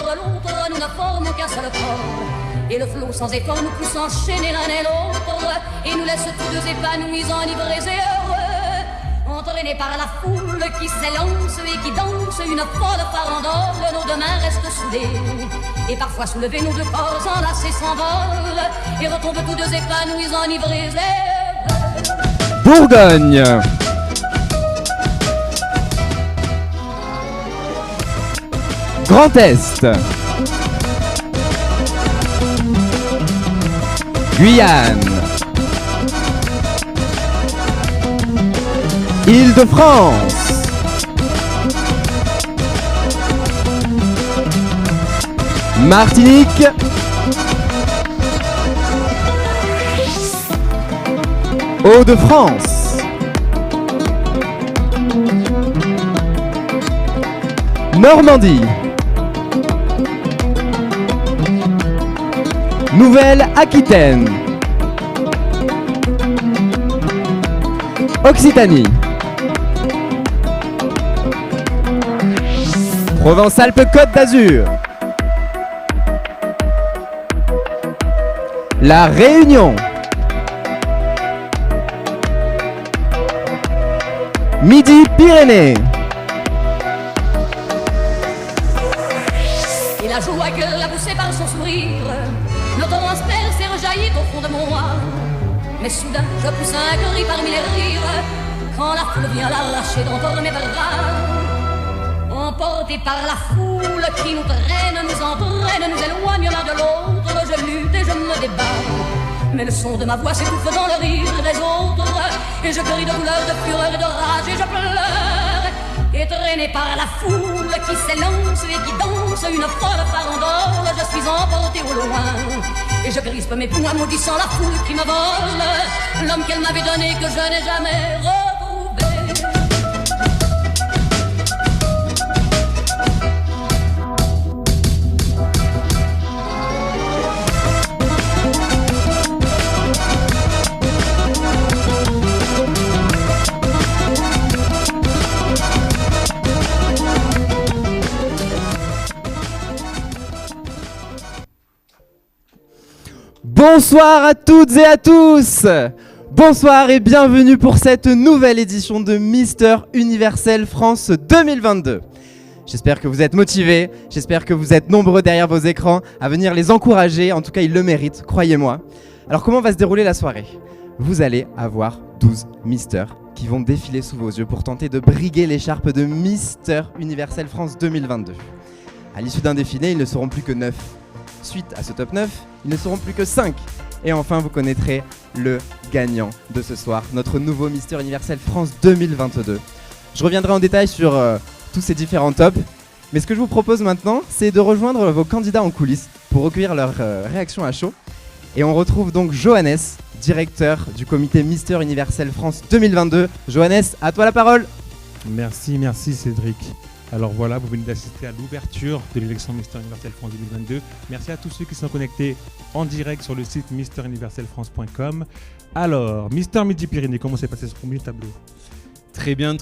de l'autre, nous ne formons qu'un seul corps. Et le flot sans effort nous pousse enchaîner l'un et l'autre, et nous laisse tous deux épanouis, enivrés et heureux, entraînés par la foule qui s'élance et qui danse une folle farandole. Nos deux mains restent soudées, et parfois soulevés, nos deux corps enlacés s'envolent, et retombent tous deux épanouis, enivrés et heureux. Bourgogne. Grand Est. Guyane. Île-de-France. Martinique. Hauts-de-France. Normandie. Nouvelle-Aquitaine. Occitanie. Provence-Alpes-Côte d'Azur. La Réunion. Midi-Pyrénées. Et la joie que l'a poussé par son sourire me transperce et rejaillit au fond de moi. Mais soudain je pousse un cri parmi les rires, quand la foule vient l'arracher d'entre mes bras. Emportés par la foule qui nous traîne, nous entraîne, nous éloigne l'un de l'autre, je lutte et je me débat. Mais le son de ma voix s'étouffe dans le rire des autres, et je crie de douleur, de fureur et de rage, et je pleure. Et traîné par la foule qui s'élance et qui danse une folle farandole, je suis emporté au loin, et je crispe mes poings maudissant la foule qui me vole l'homme qu'elle m'avait donné, que je n'ai jamais retrouvé. Bonsoir à toutes et à tous. Bonsoir et bienvenue pour cette nouvelle édition de Mister Universel France 2022. J'espère que vous êtes motivés, j'espère que vous êtes nombreux derrière vos écrans à venir les encourager, en tout cas ils le méritent, croyez-moi. Alors comment va se dérouler la soirée ? Vous allez avoir 12 misters qui vont défiler sous vos yeux pour tenter de briguer l'écharpe de Mister Universel France 2022. À l'issue d'un défilé, ils ne seront plus que 9. Suite à ce top 9, ils ne seront plus que 5. Et enfin, vous connaîtrez le gagnant de ce soir, notre nouveau Mister Universel France 2022. Je reviendrai en détail sur tous ces différents tops. Mais ce que je vous propose maintenant, c'est de rejoindre vos candidats en coulisses pour recueillir leurs réactions à chaud. Et on retrouve donc Johannes, directeur du comité Mister Universel France 2022. Johannes, à toi la parole. Merci Cédric. Alors voilà, vous venez d'assister à l'ouverture de l'élection Mister Universel France 2022. Merci à tous ceux qui sont connectés en direct sur le site misteruniverselfrance.com. Alors, Mister Midi-Pyrénées, comment s'est passé ce premier tableau ? Très bien,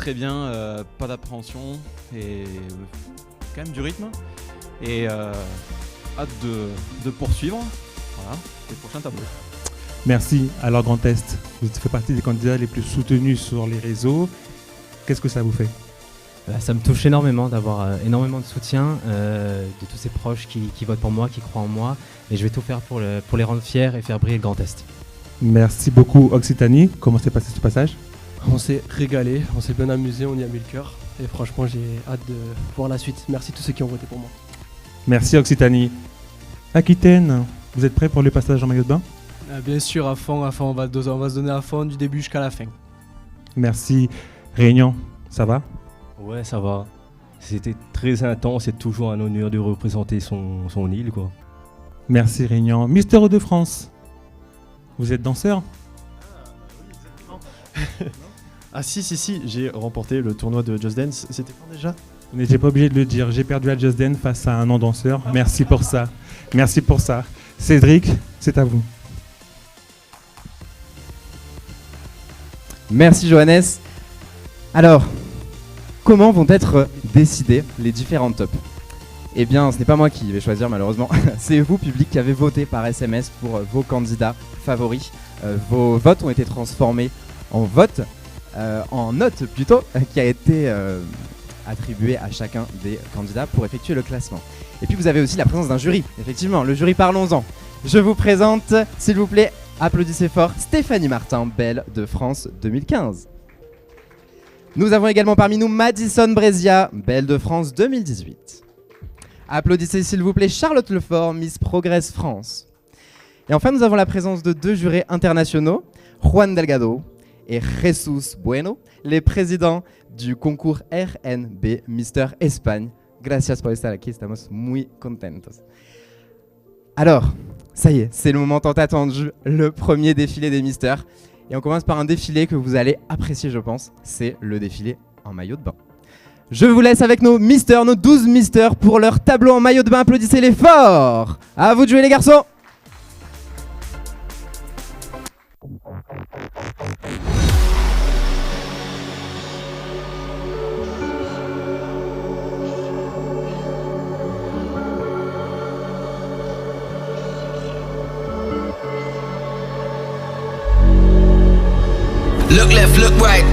pas d'appréhension et quand même du rythme. Et hâte de poursuivre les prochains tableaux. Merci. Alors Grand Est, vous faites partie des candidats les plus soutenus sur les réseaux. Qu'est-ce que ça vous fait ? Ça me touche énormément d'avoir énormément de soutien de tous ces proches qui votent pour moi, qui croient en moi. Et je vais tout faire pour les rendre fiers et faire briller le Grand Est. Merci beaucoup Occitanie. Comment s'est passé ce passage ? On s'est régalé, on s'est bien amusé, on y a mis le cœur. Et franchement, j'ai hâte de voir la suite. Merci à tous ceux qui ont voté pour moi. Merci Occitanie. Aquitaine, vous êtes prêts pour le passage en maillot de bain ? Bien sûr, à fond, on va se donner à fond du début jusqu'à la fin. Merci. Réunion, ça va ? Ouais, ça va. C'était très intense, c'est toujours un honneur de représenter son île, quoi. Merci Réunion. Mister Hauts-de-France, vous êtes danseur ? Ah si, j'ai remporté le tournoi de Just Dance. C'était quand déjà ? Vous n'étiez pas obligé de le dire. J'ai perdu à Just Dance face à un non-danseur. Merci pour ça. Merci pour ça. Cédric, c'est à vous. Merci Johannes. Alors, comment vont être décidés les différents tops ? Eh bien, ce n'est pas moi qui vais choisir malheureusement, c'est vous, public, qui avez voté par SMS pour vos candidats favoris. Vos votes ont été transformés en vote, en note plutôt, qui a été attribuée à chacun des candidats pour effectuer le classement. Et puis vous avez aussi la présence d'un jury, effectivement, le jury parlons-en. Je vous présente, s'il vous plaît, applaudissez fort, Stéphanie Martin, Belle de France 2015. Nous avons également parmi nous Madison Brezia, Belle de France 2018. Applaudissez s'il vous plaît Charlotte Lefort, Miss Progress France. Et enfin nous avons la présence de 2 jurés internationaux, Juan Delgado et Jesus Bueno, les présidents du concours RNB Mister Espagne. Gracias por estar aquí, estamos muy contentos. Alors, ça y est, c'est le moment tant attendu, le premier défilé des misters. Et on commence par un défilé que vous allez apprécier je pense, c'est le défilé en maillot de bain. Je vous laisse avec nos misters, nos 12 misters pour leur tableau en maillot de bain. Applaudissez-les fort. À vous de jouer les garçons. Look left, look right,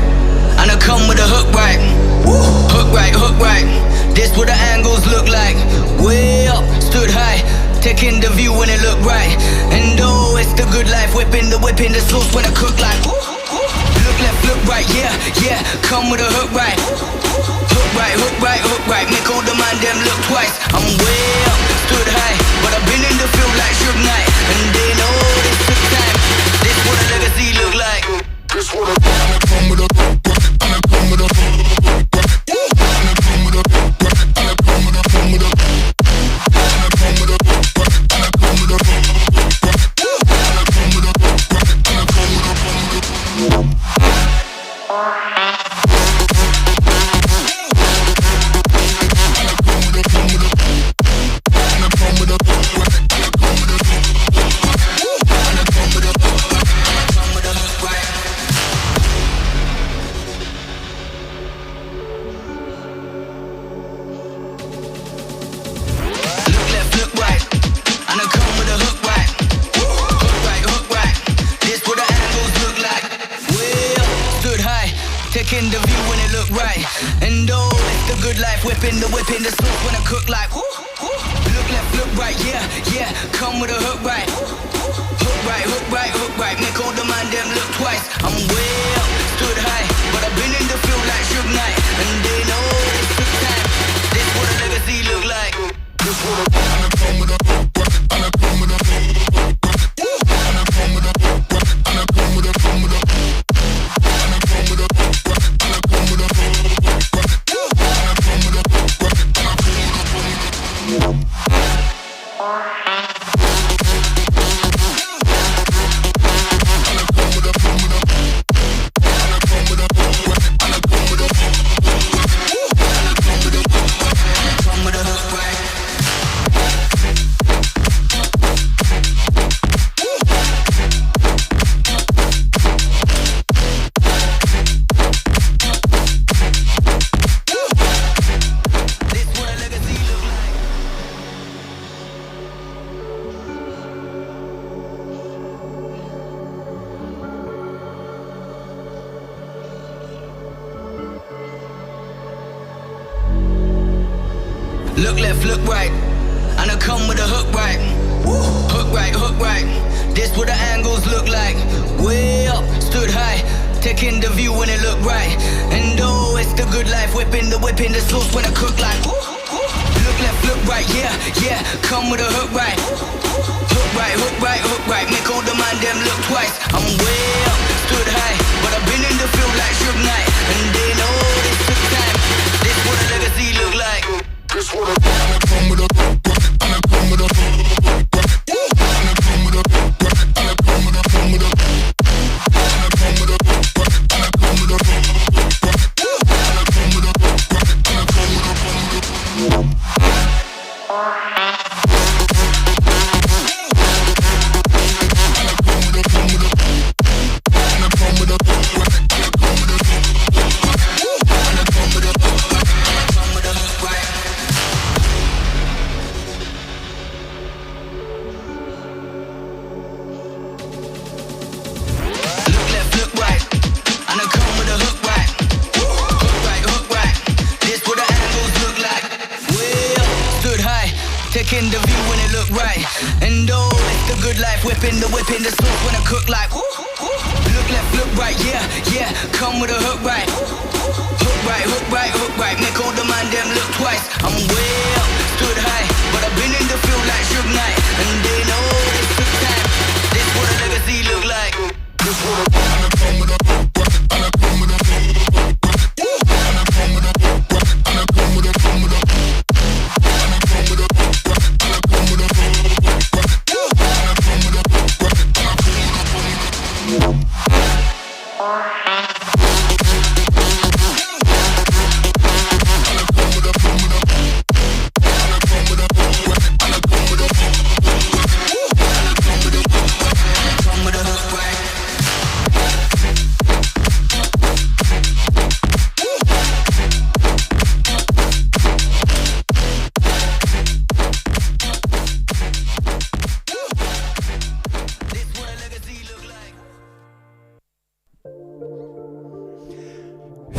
and I come with a hook right. Hook right, hook right. This what the angles look like. Way up, stood high, taking the view when it look right. And oh, it's the good life, whipping the sauce when I cook like. Look left, look right, yeah, yeah. Come with a hook right. Hook right, hook right, hook right. Make all the man them look twice. I'm way up, stood high, but I've been in the field like Suge Knight, and they know this took time. This what a legacy look like. This what a come with a and I come with a and I come with a and I come with a come with a and I come with a and I come with a and I come with a and I come with a taking the view when it look right. And oh, it's the good life, whipping the sauce when I cook like. Look left, look right, yeah, yeah. Come with a hook right. Hook right, hook right, hook right. Make all the man them look twice. I'm way up, stood high, but I've been in the field like Suge Knight, and they know this took time. This what a legacy look like. This what a and I come with a and I come with a and I come with a and I come with a come with a and I come with a and I come with a and I come with a and I come with a. Look left, look right, and I come with a hook right. Hook right, hook right. This what the angles look like. Way up, stood high, taking the view when it look right. And oh, it's the good life, whipping the sauce when I cook like. Look left, look right, yeah, yeah. Come with a hook right. Hook right, hook right, hook right. Make all the man them look twice. I'm way up, stood high, but I've been in the field like Suge Knight, and they know this took time. This what a legacy look like. This what a and I come with a and I come with a and I come with a and I come with a come with a and I come with a and I come with a and I come with a and I come with a. the view when it look right. And oh, it's the good life, whipping the sauce when I cook like. Look left, look right, yeah, yeah. Come with a hook right. Hook right, hook right, hook right. Make all the man them look twice. I'm way up, stood high, but I've been in the field like Suge Knight, and they know this took time. This what a legacy look like. This what a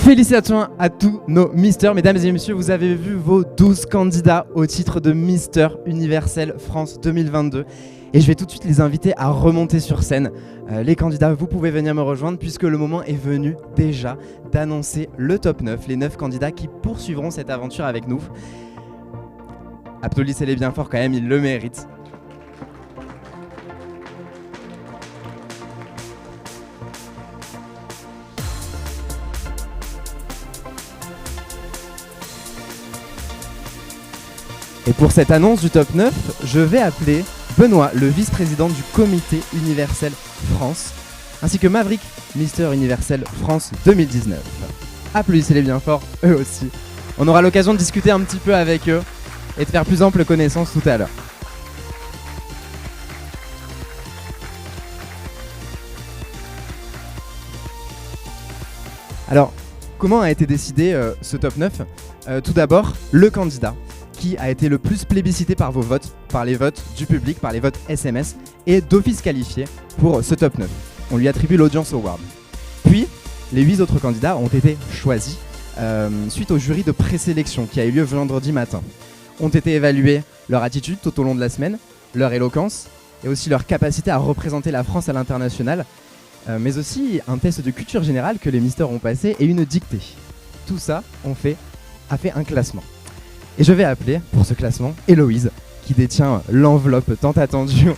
Félicitations à tous nos misters. Mesdames et messieurs, vous avez vu vos 12 candidats au titre de Mister Universel France 2022. Et je vais tout de suite les inviter à remonter sur scène. Les candidats, vous pouvez venir me rejoindre puisque le moment est venu déjà d'annoncer le top 9, les 9 candidats qui poursuivront cette aventure avec nous. Applaudissez-les bien fort quand même, ils le méritent. Et pour cette annonce du top 9, je vais appeler Benoît, le vice-président du Comité Universel France, ainsi que Maverick, Mister Universel France 2019. Applaudissez-les bien fort, eux aussi. On aura l'occasion de discuter un petit peu avec eux et de faire plus ample connaissance tout à l'heure. Alors, comment a été décidé ce top 9 ? Tout d'abord, le candidat qui a été le plus plébiscité par vos votes, par les votes du public, par les votes SMS, et d'office qualifié pour ce top 9. On lui attribue l'Audience Award. Puis, les 8 autres candidats ont été choisis suite au jury de présélection qui a eu lieu vendredi matin. Ont été évalués leur attitude tout au long de la semaine, leur éloquence, et aussi leur capacité à représenter la France à l'international, mais aussi un test de culture générale que les misters ont passé et une dictée. Tout ça a fait un classement. Et je vais appeler, pour ce classement, Héloïse, qui détient l'enveloppe tant attendue.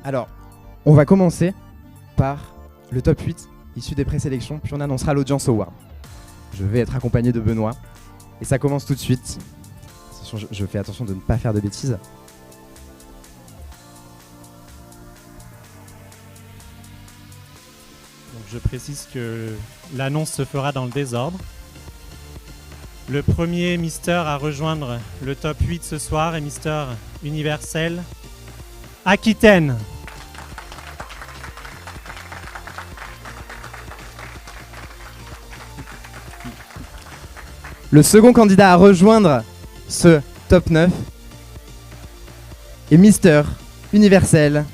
Alors, on va commencer par le top 8 issu des présélections, puis on annoncera l'Audience Award. Je vais être accompagné de Benoît. Et ça commence tout de suite. Je fais attention de ne pas faire de bêtises. Donc je précise que l'annonce se fera dans le désordre. Le premier Mister à rejoindre le top 8 ce soir est Mister Universel Aquitaine. Le second candidat à rejoindre ce top 9 est Mister Universel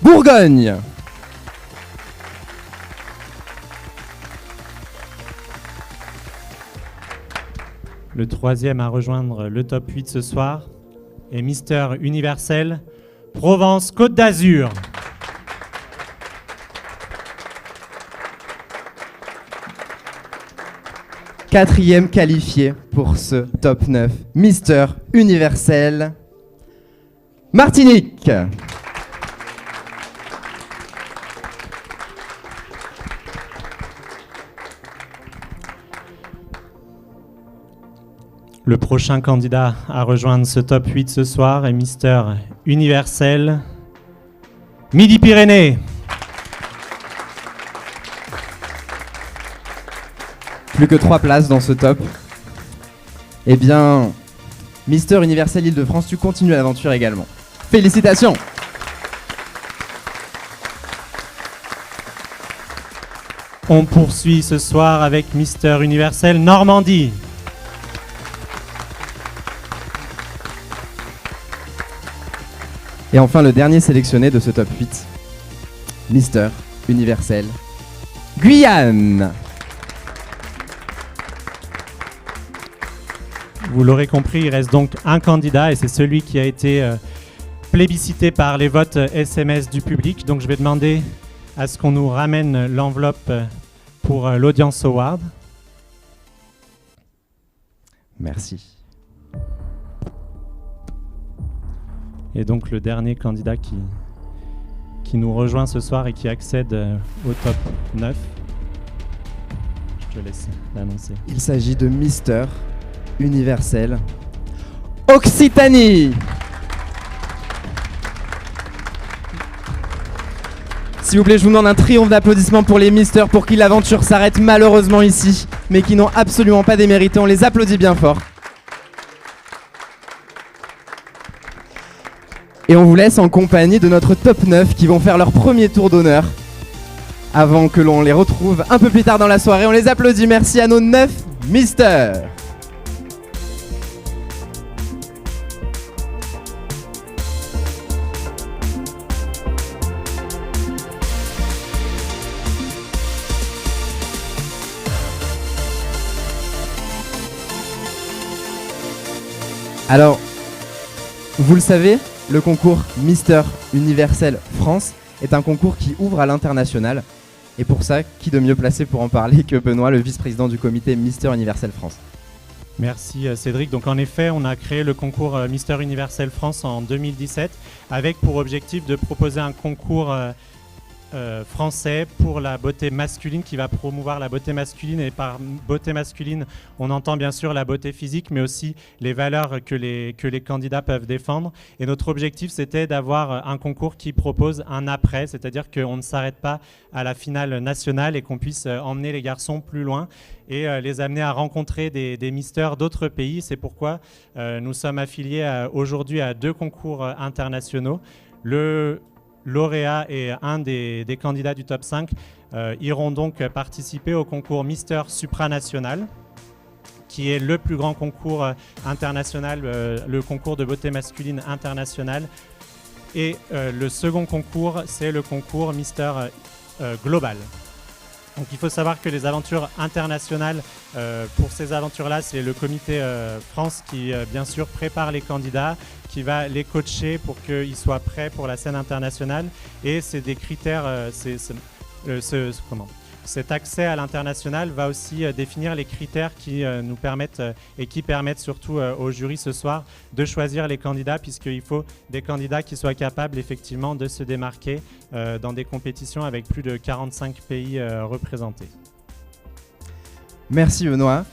Bourgogne. Le troisième à rejoindre le top 8 ce soir est Mister Universel Provence-Côte d'Azur. Quatrième qualifié pour ce top 9, Mister Universel Martinique. Le prochain candidat à rejoindre ce top 8 ce soir est Mister Universel Midi-Pyrénées. Plus que 3 places dans ce top. Eh bien, Mister Universel Île-de-France, tu continues l'aventure également. Félicitations! On poursuit ce soir avec Mister Universel Normandie. Et enfin, le dernier sélectionné de ce top 8, Mister Universel Guyane. Vous l'aurez compris, il reste donc un candidat et c'est celui qui a été plébiscité par les votes SMS du public. Donc je vais demander à ce qu'on nous ramène l'enveloppe pour l'Audience Award. Merci. Et donc le dernier candidat qui nous rejoint ce soir et qui accède au top 9. Je te laisse l'annoncer. Il s'agit de Mister Universel Occitanie. S'il vous plaît, je vous demande un triomphe d'applaudissements pour les misters pour qui l'aventure s'arrête malheureusement ici, mais qui n'ont absolument pas démérité. On les applaudit bien fort. Et on vous laisse en compagnie de notre top 9 qui vont faire leur premier tour d'honneur avant que l'on les retrouve un peu plus tard dans la soirée. On les applaudit. Merci à nos 9 misters. Alors, vous le savez, le concours Mister Universel France est un concours qui ouvre à l'international. Et pour ça, qui de mieux placé pour en parler que Benoît, le vice-président du comité Mister Universel France. Merci Cédric. Donc en effet, on a créé le concours Mister Universel France en 2017 avec pour objectif de proposer un concours français pour la beauté masculine qui va promouvoir la beauté masculine. Et par beauté masculine, on entend bien sûr la beauté physique, mais aussi les valeurs que les candidats peuvent défendre. Et notre objectif, c'était d'avoir un concours qui propose un après, c'est-à-dire qu'on ne s'arrête pas à la finale nationale et qu'on puisse emmener les garçons plus loin et les amener à rencontrer des misters d'autres pays. C'est pourquoi nous sommes affiliés aujourd'hui à 2 concours internationaux. Le lauréat et un des candidats du top 5 iront donc participer au concours Mister Supranational, qui est le plus grand concours international, le concours de beauté masculine international. Et le second concours, c'est le concours Mister Global. Donc il faut savoir que les aventures internationales, pour ces aventures-là, c'est le comité France qui, bien sûr, prépare les candidats, qui va les coacher pour qu'ils soient prêts pour la scène internationale. Et c'est des critères, cet accès à l'international va aussi définir les critères qui nous permettent et qui permettent surtout au jury ce soir de choisir les candidats, puisqu'il faut des candidats qui soient capables effectivement de se démarquer dans des compétitions avec plus de 45 pays représentés. Merci Benoît.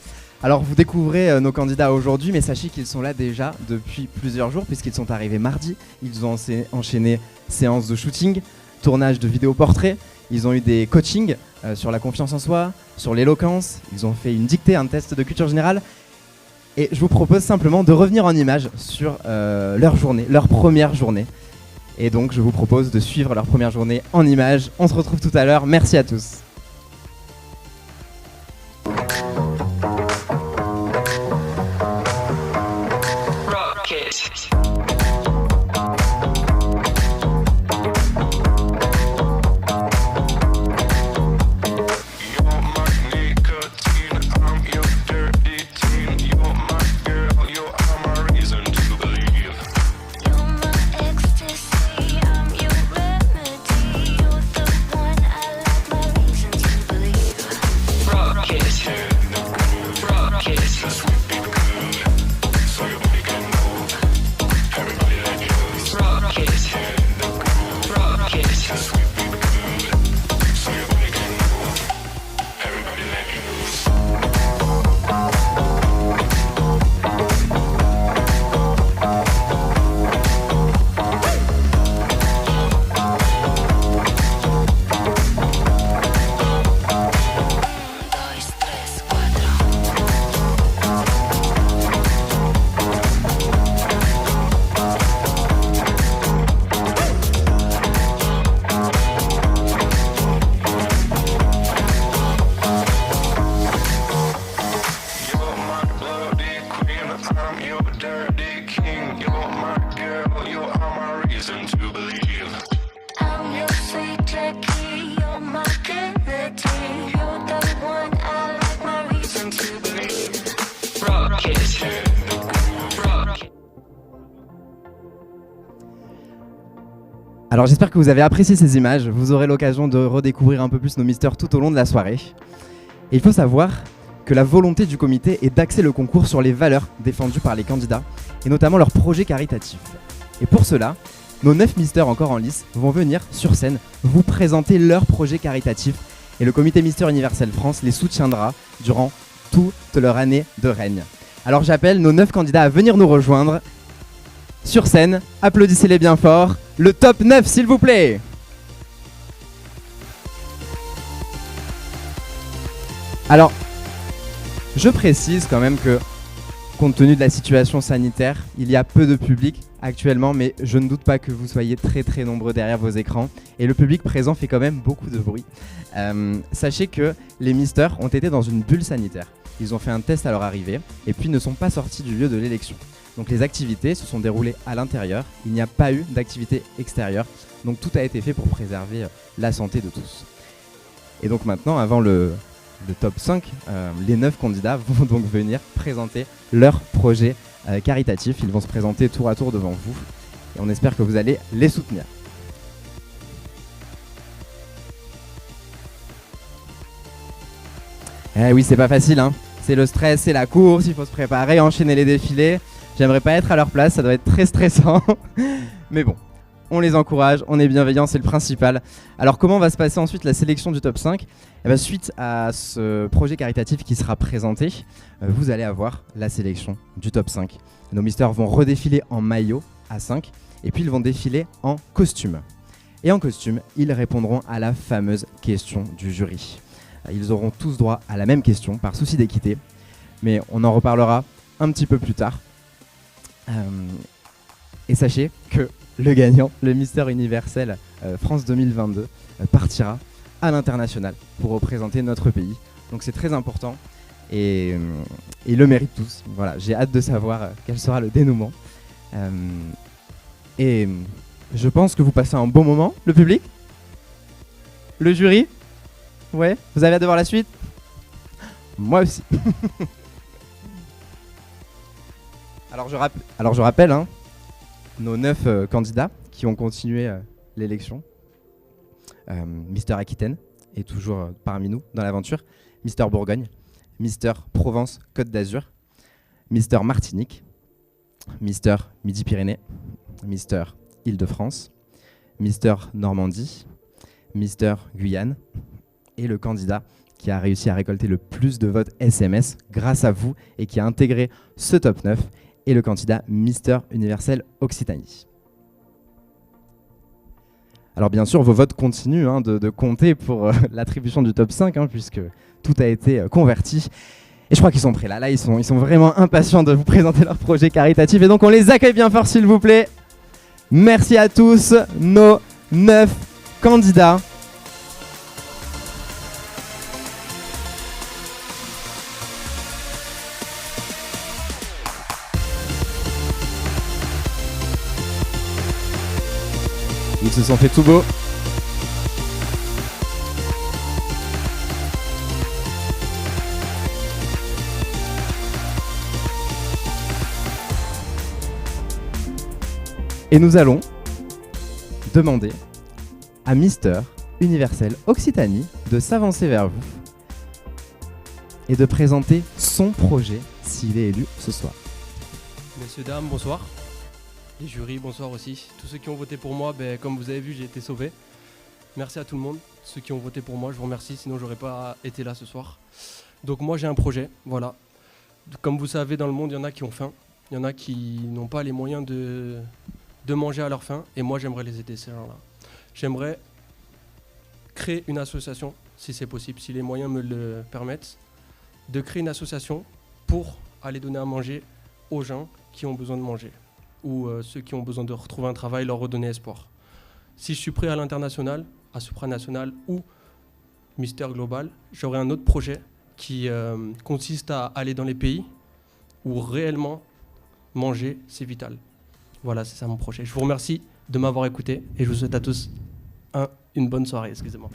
Alors vous découvrez nos candidats aujourd'hui, mais sachez qu'ils sont là déjà depuis plusieurs jours puisqu'ils sont arrivés mardi. Ils ont enchaîné séances de shooting, tournage de vidéos portraits, ils ont eu des coachings sur la confiance en soi, sur l'éloquence, ils ont fait une dictée, un test de culture générale. Et je vous propose simplement de revenir en images sur leur journée, leur première journée. Et donc je vous propose de suivre leur première journée en images. On se retrouve tout à l'heure, merci à tous. Ecstasy, I'm your remedy. You're the one I like my reason Alors j'espère que vous avez apprécié ces images, vous aurez l'occasion de redécouvrir un peu plus nos mystères tout au long de la soirée. Et il faut savoir que la volonté du comité est d'axer le concours sur les valeurs défendues par les candidats, et notamment leurs projets caritatifs. Et pour cela, nos 9 mystères encore en lice vont venir sur scène vous présenter leurs projets caritatifs, et le comité Mister Universel France les soutiendra durant toute leur année de règne. Alors j'appelle nos 9 candidats à venir nous rejoindre sur scène. Applaudissez-les bien fort. Le top 9 s'il vous plaît. Alors, je précise quand même que compte tenu de la situation sanitaire, il y a peu de public actuellement, mais je ne doute pas que vous soyez très nombreux derrière vos écrans. Et le public présent fait quand même beaucoup de bruit. Sachez que les mystères ont été dans une bulle sanitaire. Ils ont fait un test à leur arrivée et puis ne sont pas sortis du lieu de l'élection. Donc les activités se sont déroulées à l'intérieur, il n'y a pas eu d'activité extérieure, donc tout a été fait pour préserver la santé de tous. Et donc maintenant, avant le top 5, les 9 candidats vont donc venir présenter leur projet caritatif. Ils vont se présenter tour à tour devant vous et on espère que vous allez les soutenir. Eh oui, c'est pas facile, hein. C'est le stress, c'est la course, il faut se préparer, enchaîner les défilés. J'aimerais pas être à leur place, ça doit être très stressant. Mais bon, on les encourage, on est bienveillants, c'est le principal. Alors comment va se passer ensuite la sélection du top 5 ? Eh bien, suite à ce projet caritatif qui sera présenté, vous allez avoir la sélection du top 5. Nos mystères vont redéfiler en maillot à 5 et puis ils vont défiler en costume. Et en costume, ils répondront à la fameuse question du jury. Ils auront tous droit à la même question par souci d'équité, mais on en reparlera un petit peu plus tard. Et sachez que le gagnant, le Mister Universel France 2022, partira à l'international pour représenter notre pays. Donc c'est très important et ils le méritent tous. Voilà, j'ai hâte de savoir quel sera le dénouement. Et je pense que vous passez un bon moment, le public, le jury. Ouais, vous avez hâte de voir la suite ? Moi aussi. Alors je rappelle hein, nos 9 candidats qui ont continué l'élection. Mister Aquitaine est toujours parmi nous dans l'aventure. Mister Bourgogne, Mister Provence Côte d'Azur, Mister Martinique, Mister Midi-Pyrénées, Mister Île-de-France, Mister Normandie, Mister Guyane et le candidat qui a réussi à récolter le plus de votes SMS grâce à vous et qui a intégré ce top 9 et le candidat Mister Universel Occitanie. Alors bien sûr, vos votes continuent hein, de compter pour l'attribution du top 5 hein, puisque tout a été converti. Et je crois qu'ils sont prêts là, ils sont vraiment impatients de vous présenter leur projet caritatif et donc on les accueille bien fort s'il vous plaît. Merci à tous nos 9 candidats. Ils se sont fait tout beau. Et nous allons demander à Mister Universel Occitanie de s'avancer vers vous et de présenter son projet s'il est élu ce soir. Messieurs, dames, bonsoir. Les jurys, bonsoir aussi. Tous ceux qui ont voté pour moi, comme vous avez vu, j'ai été sauvé. Merci à tout le monde. Ceux qui ont voté pour moi, je vous remercie, sinon j'aurais pas été là ce soir. Donc moi j'ai un projet, voilà. Comme vous savez, dans le monde, il y en a qui ont faim. Il y en a qui n'ont pas les moyens de manger à leur faim. Et moi j'aimerais les aider, ces gens-là. J'aimerais créer une association, si c'est possible, si les moyens me le permettent, de créer une association pour aller donner à manger aux gens qui ont besoin de manger. Ou ceux qui ont besoin de retrouver un travail, leur redonner espoir. Si je suis prêt à l'international, à supranational ou Mister Global, j'aurai un autre projet qui consiste à aller dans les pays où réellement manger, c'est vital. Voilà, c'est ça mon projet. Je vous remercie de m'avoir écouté et je vous souhaite à tous une bonne soirée. Excusez-moi.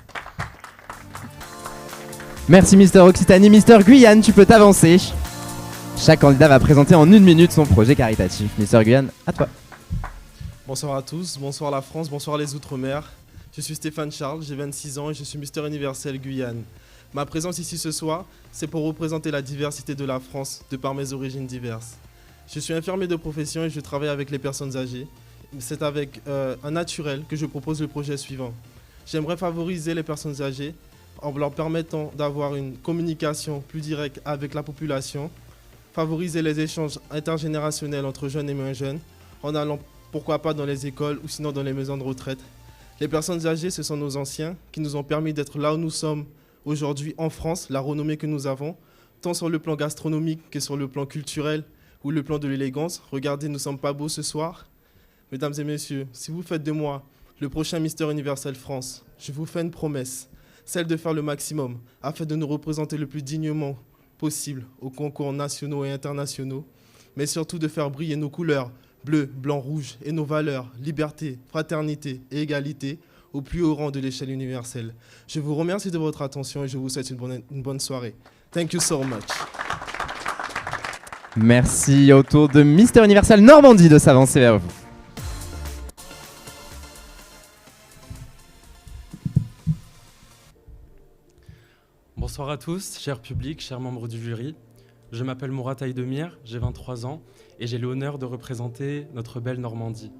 Merci Mister Occitanie. Mister Guyane, tu peux t'avancer. Chaque candidat va présenter en 1 minute son projet caritatif. Mister Guyane, à toi. Bonsoir à tous, bonsoir la France, bonsoir les Outre-mer. Je suis Stéphane Charles, j'ai 26 ans et je suis Mister Universel Guyane. Ma présence ici ce soir, c'est pour représenter la diversité de la France de par mes origines diverses. Je suis infirmier de profession et je travaille avec les personnes âgées. C'est avec un naturel que je propose le projet suivant. J'aimerais favoriser les personnes âgées en leur permettant d'avoir une communication plus directe avec la population, favoriser les échanges intergénérationnels entre jeunes et moins jeunes, en allant pourquoi pas dans les écoles ou sinon dans les maisons de retraite. Les personnes âgées, ce sont nos anciens qui nous ont permis d'être là où nous sommes aujourd'hui en France, la renommée que nous avons, tant sur le plan gastronomique que sur le plan culturel ou le plan de l'élégance. Regardez, nous ne sommes pas beaux ce soir. Mesdames et messieurs, si vous faites de moi le prochain Mister Universel France, je vous fais une promesse, celle de faire le maximum afin de nous représenter le plus dignement possible aux concours nationaux et internationaux, mais surtout de faire briller nos couleurs bleu, blanc, rouge et nos valeurs, liberté, fraternité et égalité au plus haut rang de l'échelle universelle. Je vous remercie de votre attention et je vous souhaite une bonne soirée. Thank you so much. Merci. Au tour de Mister Universel Normandie de s'avancer vers vous. Bonsoir à tous, cher public, chers membres du jury. Je m'appelle Mourad Aïdemir, j'ai 23 ans et j'ai l'honneur de représenter notre belle Normandie.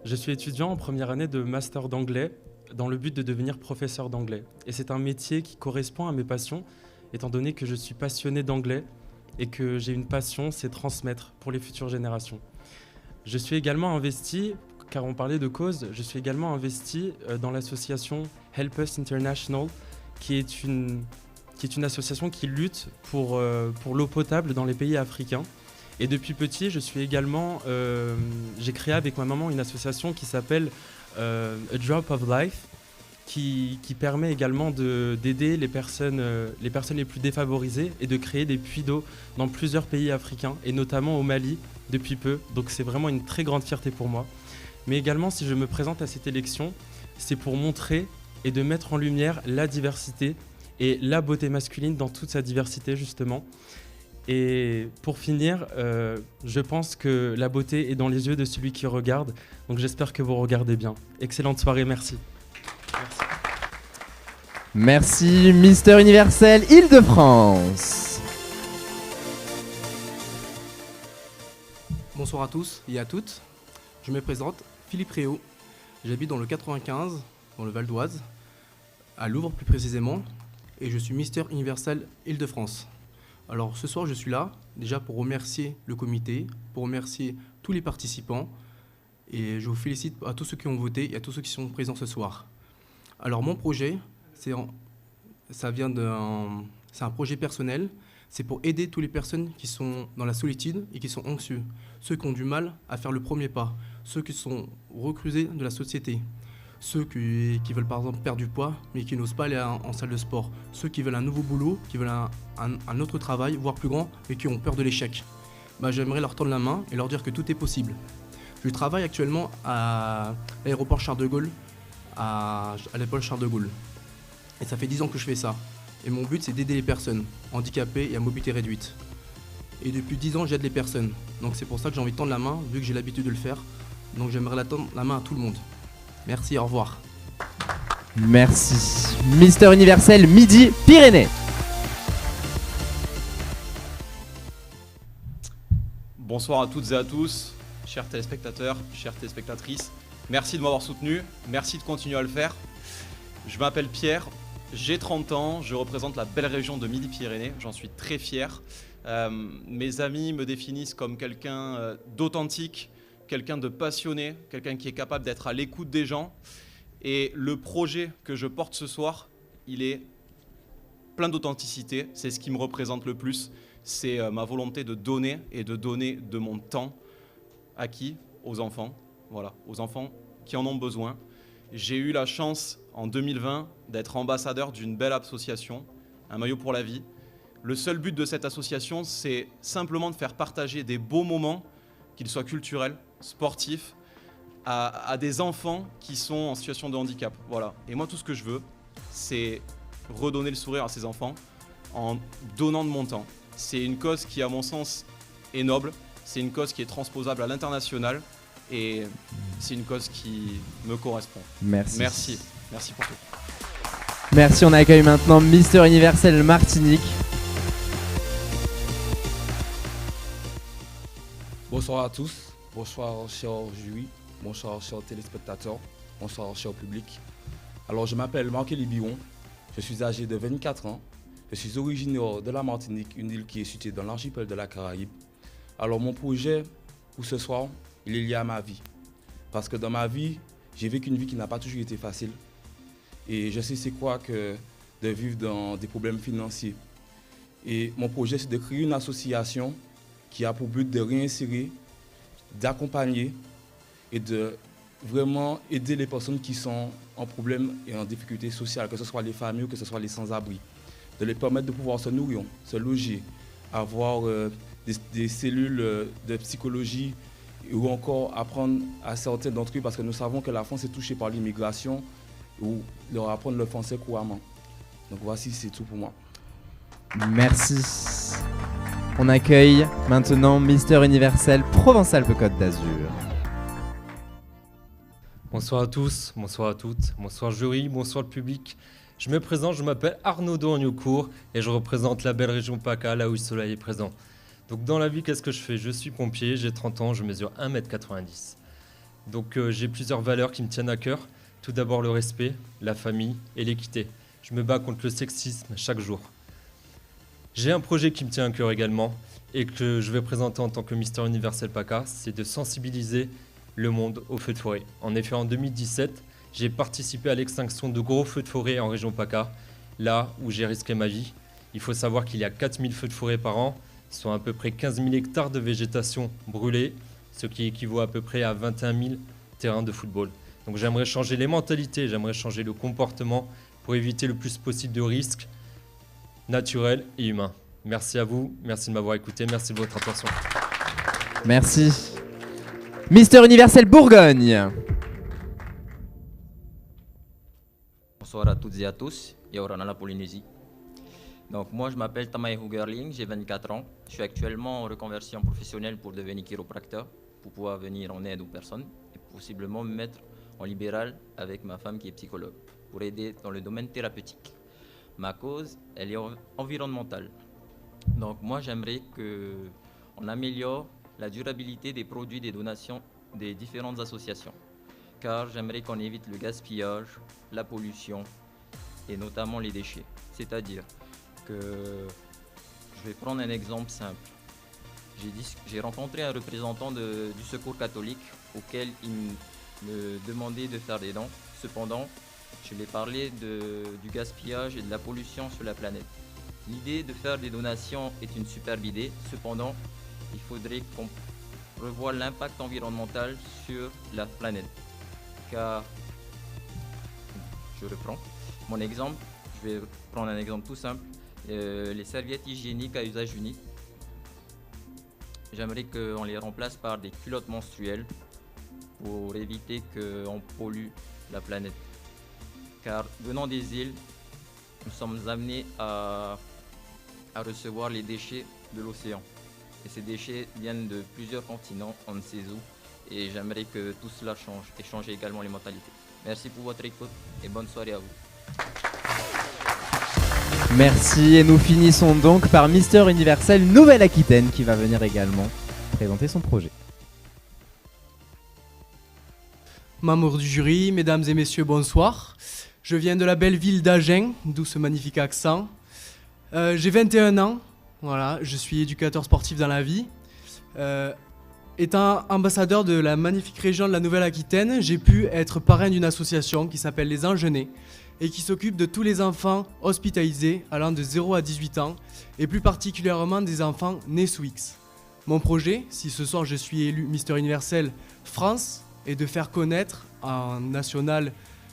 Je suis étudiant en première année de master d'anglais dans le but de devenir professeur d'anglais. Et c'est un métier qui correspond à mes passions, étant donné que je suis passionné d'anglais et que j'ai une passion, c'est transmettre pour les futures générations. Je suis également investi, car on parlait de cause, je suis également investi dans l'association Help Us International, qui est une association qui lutte pour l'eau potable dans les pays africains. Et depuis petit, je suis également, j'ai créé avec ma maman une association qui s'appelle A Drop of Life, qui permet également d'aider les personnes les plus défavorisées et de créer des puits d'eau dans plusieurs pays africains, et notamment au Mali depuis peu. Donc c'est vraiment une très grande fierté pour moi. Mais également, si je me présente à cette élection, c'est pour montrer et de mettre en lumière la diversité et la beauté masculine dans toute sa diversité, justement. Et pour finir, je pense que la beauté est dans les yeux de celui qui regarde. Donc j'espère que vous regardez bien. Excellente soirée, merci. Merci, Mister Universel Île-de-France. Bonsoir à tous et à toutes. Je me présente, Philippe Réau. J'habite dans le 95, dans le Val d'Oise, à Louvres plus précisément, et je suis Mister Universel Île-de-France. Alors ce soir je suis là déjà pour remercier le comité, pour remercier tous les participants, et je vous félicite à tous ceux qui ont voté et à tous ceux qui sont présents ce soir. Alors mon projet, c'est un projet personnel, c'est pour aider toutes les personnes qui sont dans la solitude et qui sont anxieux, ceux qui ont du mal à faire le premier pas, ceux qui sont reclusés de la société, ceux qui veulent par exemple perdre du poids mais qui n'osent pas aller en salle de sport, ceux qui veulent un nouveau boulot, qui veulent un autre travail, voire plus grand, mais qui ont peur de l'échec. J'aimerais leur tendre la main et leur dire que tout est possible. Je travaille actuellement à l'aéroport Charles de Gaulle, à l'école Charles de Gaulle. Et ça fait 10 ans que je fais ça. Et mon but, c'est d'aider les personnes handicapées et à mobilité réduite. Et depuis 10 ans, j'aide les personnes. Donc c'est pour ça que j'ai envie de tendre la main, vu que j'ai l'habitude de le faire. Donc j'aimerais tendre la main à tout le monde. Merci, au revoir. Merci. Mister Universel Midi-Pyrénées. Bonsoir à toutes et à tous, chers téléspectateurs, chères téléspectatrices. Merci de m'avoir soutenu, merci de continuer à le faire. Je m'appelle Pierre, j'ai 30 ans, je représente la belle région de Midi-Pyrénées, j'en suis très fier. Mes amis me définissent comme quelqu'un d'authentique, quelqu'un de passionné, quelqu'un qui est capable d'être à l'écoute des gens. Et le projet que je porte ce soir, il est plein d'authenticité, c'est ce qui me représente le plus. C'est ma volonté de donner et de donner de mon temps. À qui ? Aux enfants. Voilà, aux enfants qui en ont besoin. J'ai eu la chance en 2020 d'être ambassadeur d'une belle association, Un maillot pour la vie. Le seul but de cette association, c'est simplement de faire partager des beaux moments, qu'ils soient culturels, sportifs, à des enfants qui sont en situation de handicap. Voilà. Et moi, tout ce que je veux, c'est redonner le sourire à ces enfants en donnant de mon temps. C'est une cause qui, à mon sens, est noble. C'est une cause qui est transposable à l'international. et c'est une cause qui me correspond. Merci. Merci pour tout. Merci, on accueille maintenant Mister Universel Martinique. Bonsoir à tous, bonsoir chers jury, bonsoir chers téléspectateurs, bonsoir cher public. Alors je m'appelle Marc-Élie Biron, je suis âgé de 24 ans, je suis originaire de la Martinique, une île qui est située dans l'archipel de la Caraïbe. Alors mon projet pour ce soir, il est lié à ma vie. Parce que dans ma vie, j'ai vécu une vie qui n'a pas toujours été facile. Et je sais c'est quoi que de vivre dans des problèmes financiers. Et mon projet, c'est de créer une association qui a pour but de réinsérer, d'accompagner et de vraiment aider les personnes qui sont en problème et en difficulté sociale, que ce soit les familles ou que ce soit les sans-abri. De les permettre de pouvoir se nourrir, se loger, avoir des cellules de psychologie ou encore apprendre à certains d'entre eux, parce que nous savons que la France est touchée par l'immigration, ou leur apprendre le français couramment. Donc voici, c'est tout pour moi. Merci. On accueille maintenant Mister Universel Provence-Alpes-Côte d'Azur. Bonsoir à tous, bonsoir à toutes, bonsoir jury, bonsoir le public. Je me présente, je m'appelle Arnaud Agnocourt et je représente la belle région PACA, là où le soleil est présent. Donc dans la vie, qu'est-ce que je fais? Je suis pompier, j'ai 30 ans, je mesure 1m90. Donc j'ai plusieurs valeurs qui me tiennent à cœur. Tout d'abord le respect, la famille et l'équité. Je me bats contre le sexisme chaque jour. J'ai un projet qui me tient à cœur également et que je vais présenter en tant que Mister Universel PACA, c'est de sensibiliser le monde aux feux de forêt. En effet, en 2017, j'ai participé à l'extinction de gros feux de forêt en région PACA, là où j'ai risqué ma vie. Il faut savoir qu'il y a 4000 feux de forêt par an, soit à peu près 15 000 hectares de végétation brûlée, ce qui équivaut à peu près à 21 000 terrains de football. Donc j'aimerais changer les mentalités, j'aimerais changer le comportement pour éviter le plus possible de risques naturels et humains. Merci à vous, merci de m'avoir écouté, merci de votre attention. Merci. Mister Universel Bourgogne. Bonsoir à toutes et à tous, Yaorana la Polynésie. Donc moi je m'appelle Tamae Hugerling, j'ai 24 ans. Je suis actuellement en reconversion professionnelle pour devenir chiropracteur, pour pouvoir venir en aide aux personnes et possiblement me mettre en libéral avec ma femme qui est psychologue, pour aider dans le domaine thérapeutique. Ma cause, elle est environnementale. Donc moi j'aimerais qu'on améliore la durabilité des produits des donations des différentes associations, car j'aimerais qu'on évite le gaspillage, la pollution et notamment les déchets. C'est-à-dire que, je vais prendre un exemple simple. J'ai rencontré un représentant du Secours catholique auquel il me demandait de faire des dons. Cependant, je lui ai parlé du gaspillage et de la pollution sur la planète. L'idée de faire des donations est une superbe idée. Cependant, il faudrait qu'on revoie l'impact environnemental sur la planète. Car, je reprends mon exemple, je vais prendre un exemple tout simple. Les serviettes hygiéniques à usage unique, j'aimerais qu'on les remplace par des culottes menstruelles pour éviter qu'on pollue la planète. Car venant des îles, nous sommes amenés à recevoir les déchets de l'océan. Et ces déchets viennent de plusieurs continents, on ne sait où. Et j'aimerais que tout cela change et changer également les mentalités. Merci pour votre écoute et bonne soirée à vous. Merci, et nous finissons donc par Mister Universel Nouvelle-Aquitaine qui va venir également présenter son projet. Membres du jury, mesdames et messieurs, bonsoir. Je viens de la belle ville d'Agen, d'où ce magnifique accent. J'ai 21 ans, voilà, je suis éducateur sportif dans la vie. Étant ambassadeur de la magnifique région de la Nouvelle-Aquitaine, j'ai pu être parrain d'une association qui s'appelle Les Angenais et qui s'occupe de tous les enfants hospitalisés allant de 0 à 18 ans et plus particulièrement des enfants nés sous X. Mon projet, si ce soir je suis élu Mister Universel France, est de faire connaître en national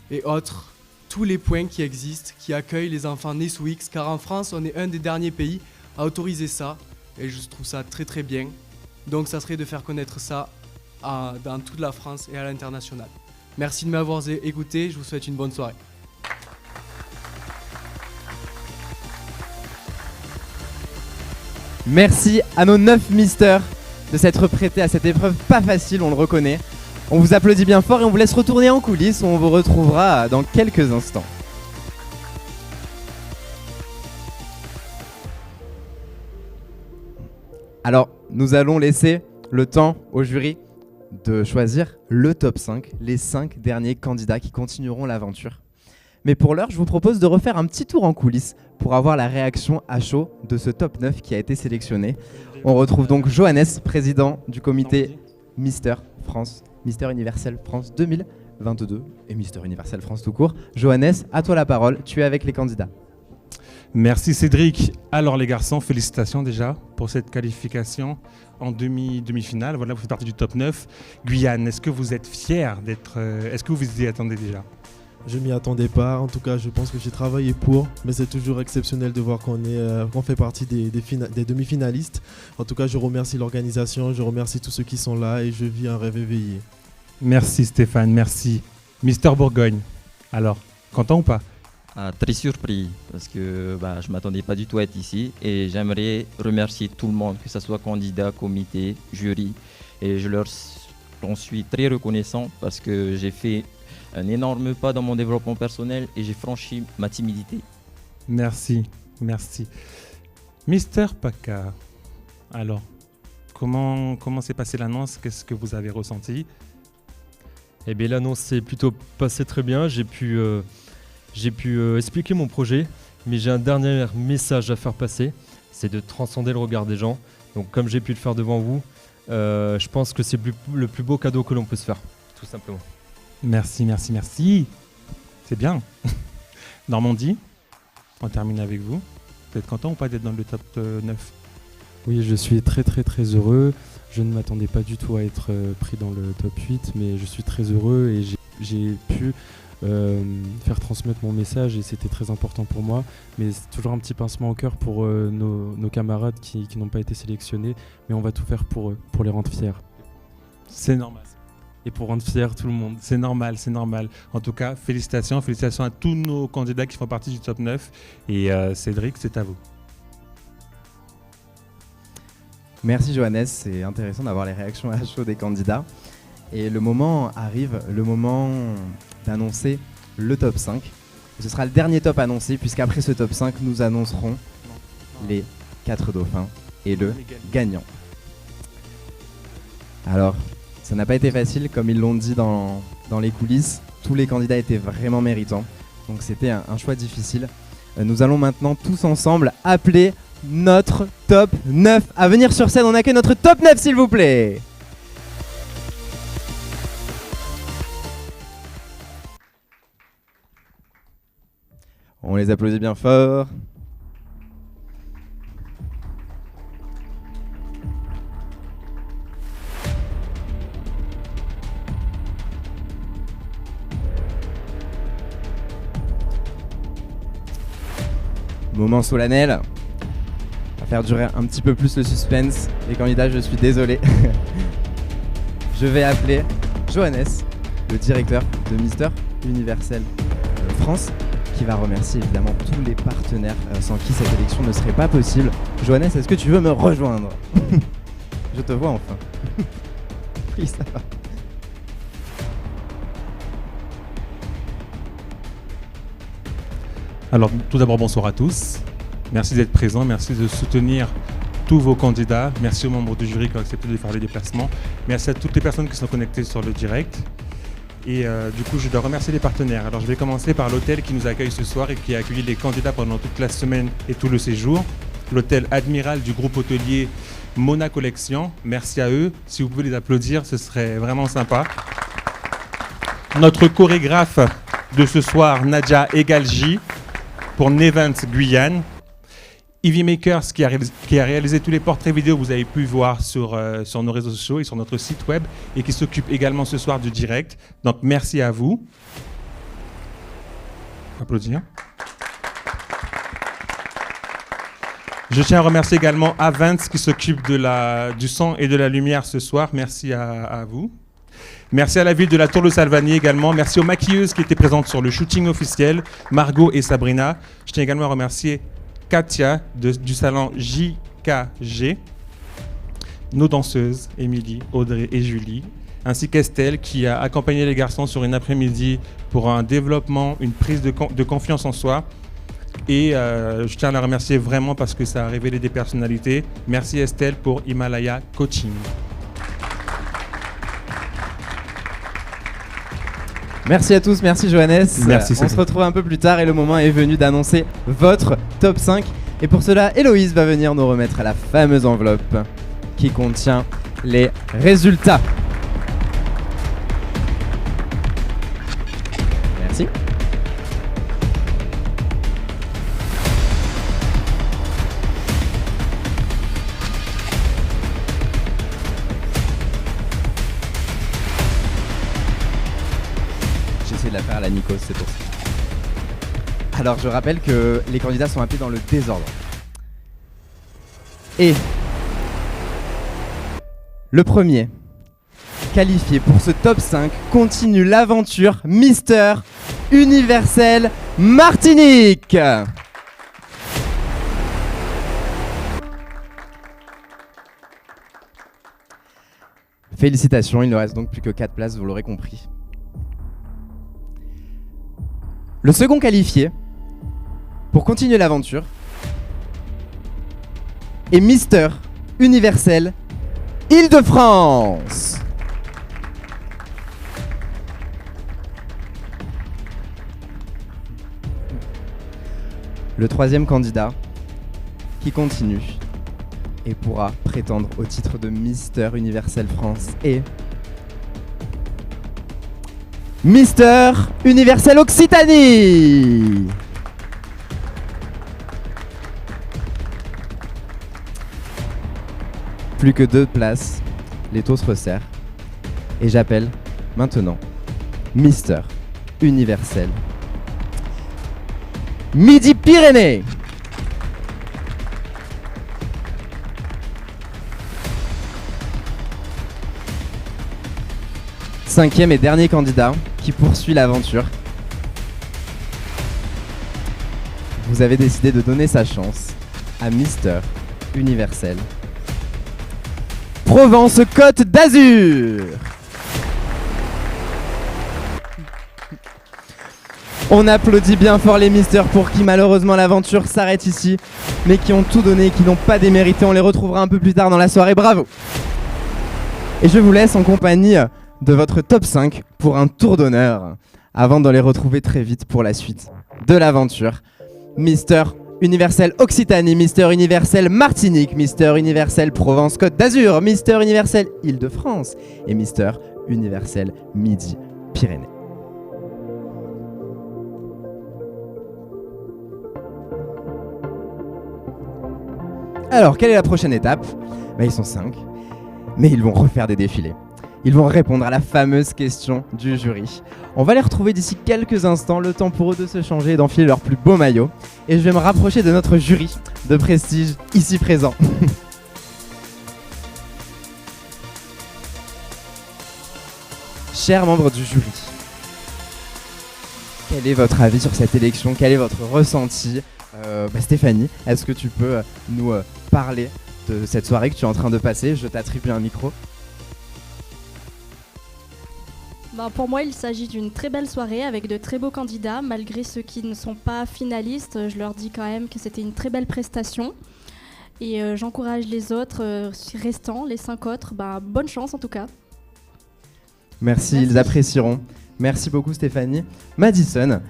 et autres tous les points qui existent, qui accueillent les enfants nés sous X, car en France on est un des derniers pays à autoriser ça et je trouve ça très très bien. Donc ça serait de faire connaître ça dans toute la France et à l'international. Merci de m'avoir écouté, je vous souhaite une bonne soirée. Merci à nos 9 misters de s'être prêtés à cette épreuve pas facile, on le reconnaît. On vous applaudit bien fort et on vous laisse retourner en coulisses où on vous retrouvera dans quelques instants. Alors, nous allons laisser le temps au jury de choisir le top 5, les 5 derniers candidats qui continueront l'aventure. Mais pour l'heure, je vous propose de refaire un petit tour en coulisses pour avoir la réaction à chaud de ce top 9 qui a été sélectionné. On retrouve donc Johannes, président du comité Mister Universel France 2022 et Mister Universel France tout court. Johannes, à toi la parole, tu es avec les candidats. Merci Cédric. Alors les garçons, félicitations déjà pour cette qualification en demi-finale. Voilà, vous faites partie du top 9. Guyane, est-ce que vous êtes fiers d'être... est-ce que vous y attendez déjà ? Je m'y attendais pas, en tout cas je pense que j'ai travaillé pour, mais c'est toujours exceptionnel de voir qu'on fait partie des demi-finalistes. En tout cas je remercie l'organisation, je remercie tous ceux qui sont là et je vis un rêve éveillé. Merci Stéphane, merci. Mister Bourgogne, alors, content ou pas ? Très surpris parce que je ne m'attendais pas du tout à être ici et j'aimerais remercier tout le monde, que ce soit candidat, comité, jury, et j'en suis très reconnaissant parce que j'ai fait un énorme pas dans mon développement personnel et j'ai franchi ma timidité. Merci, merci. Mister Paca, alors, comment s'est passée l'annonce ? Qu'est-ce que vous avez ressenti ? Eh bien, l'annonce s'est plutôt passée très bien. J'ai pu expliquer mon projet, mais j'ai un dernier message à faire passer, c'est de transcender le regard des gens. Donc, comme j'ai pu le faire devant vous, je pense que c'est le plus beau cadeau que l'on peut se faire, tout simplement. Merci, merci, merci. C'est bien. Normandie, on termine avec vous. Vous êtes content ou pas d'être dans le top 9 ? Oui, je suis très très très heureux. Je ne m'attendais pas du tout à être pris dans le top 8, mais je suis très heureux et j'ai pu faire transmettre mon message et c'était très important pour moi. Mais c'est toujours un petit pincement au cœur pour nos camarades qui n'ont pas été sélectionnés, mais on va tout faire pour eux, pour les rendre fiers. C'est normal. Et pour rendre fier tout le monde. C'est normal, c'est normal. En tout cas, félicitations à tous nos candidats qui font partie du top 9. Et Cédric, c'est à vous. Merci Johannes, c'est intéressant d'avoir les réactions à chaud des candidats. Et le moment arrive, le moment d'annoncer le top 5. Ce sera le dernier top annoncé, puisqu'après ce top 5, nous annoncerons les 4 dauphins et le gagnant. Alors, ça n'a pas été facile, comme ils l'ont dit dans les coulisses. Tous les candidats étaient vraiment méritants. Donc c'était un choix difficile. Nous allons maintenant tous ensemble appeler notre top 9 à venir sur scène. On accueille notre top 9 s'il vous plaît. On les applaudit bien fort. Moment solennel. On va faire durer un petit peu plus le suspense. Les candidats, je suis désolé. Je vais appeler Johannes, le directeur de Mister Universel France, qui va remercier évidemment tous les partenaires sans qui cette élection ne serait pas possible. Johannes, est-ce que tu veux me rejoindre? Je te vois enfin. Oui, ça va. Alors tout d'abord bonsoir à tous, merci d'être présents, merci de soutenir tous vos candidats, merci aux membres du jury qui ont accepté de faire le déplacement, merci à toutes les personnes qui sont connectées sur le direct et du coup je dois remercier les partenaires. Alors je vais commencer par l'hôtel qui nous accueille ce soir et qui a accueilli les candidats pendant toute la semaine et tout le séjour, l'hôtel Admiral du groupe hôtelier Mona Collection, merci à eux, si vous pouvez les applaudir ce serait vraiment sympa. Notre chorégraphe de ce soir, Nadia Egalji, pour Nevent Guyane. Ivy Makers qui a réalisé tous les portraits vidéo que vous avez pu voir sur nos réseaux sociaux et sur notre site web et qui s'occupe également ce soir du direct. Donc merci à vous. Applaudir. Je tiens à remercier également Avance qui s'occupe du son et de la lumière ce soir. Merci à vous. Merci à la ville de la Tour de Salvani également. Merci aux maquilleuses qui étaient présentes sur le shooting officiel, Margot et Sabrina. Je tiens également à remercier Katia du salon JKG, nos danseuses, Émilie, Audrey et Julie. ainsi qu'Estelle qui a accompagné les garçons sur une après-midi pour un développement, une prise de confiance en soi. Et je tiens à la remercier vraiment parce que ça a révélé des personnalités. Merci Estelle pour Himalaya Coaching. Merci à tous, merci Johannes. Merci, on se retrouve un peu plus tard et le moment est venu d'annoncer votre top 5. Et pour cela, Héloïse va venir nous remettre la fameuse enveloppe qui contient les résultats. Merci. J'essaie de la faire à la Nikos, c'est pour ça. Alors je rappelle que les candidats sont appelés dans le désordre. Et le premier qualifié pour ce top 5 continue l'aventure Mister Universel Martinique. Félicitations, il ne reste donc plus que 4 places, vous l'aurez compris. Le second qualifié pour continuer l'aventure est Mister Universel Île-de-France. Le troisième candidat qui continue et pourra prétendre au titre de Mister Universel France est Mister Universel Occitanie. Plus que 2 places, les taux se resserrent. Et j'appelle maintenant Mister Universel Midi-Pyrénées. Cinquième et dernier candidat qui poursuit l'aventure. Vous avez décidé de donner sa chance à Mister Universel Provence-Côte d'Azur. On applaudit bien fort les misters pour qui malheureusement l'aventure s'arrête ici, mais qui ont tout donné et qui n'ont pas démérité. On les retrouvera un peu plus tard dans la soirée, bravo. Et je vous laisse en compagnie de votre top 5 pour un tour d'honneur, avant de les retrouver très vite pour la suite de l'aventure. Mister Universel Occitanie, Mister Universel Martinique, Mister Universel Provence-Côte d'Azur, Mister Universel Île-de-France et Mister Universel Midi-Pyrénées. Alors, quelle est la prochaine étape ? Ils sont 5, mais ils vont refaire des défilés. Ils vont répondre à la fameuse question du jury. On va les retrouver d'ici quelques instants, le temps pour eux de se changer et d'enfiler leur plus beau maillot. Et je vais me rapprocher de notre jury de prestige ici présent. Chers membres du jury, quel est votre avis sur cette élection ? Quel est votre ressenti ? Stéphanie, est-ce que tu peux nous parler de cette soirée que tu es en train de passer ? Je t'attribue un micro. Pour moi, il s'agit d'une très belle soirée avec de très beaux candidats. Malgré ceux qui ne sont pas finalistes, je leur dis quand même que c'était une très belle prestation. Et j'encourage les autres restants, les 5 autres. Bonne chance en tout cas. Merci, ils apprécieront. Merci beaucoup Stéphanie. Madison,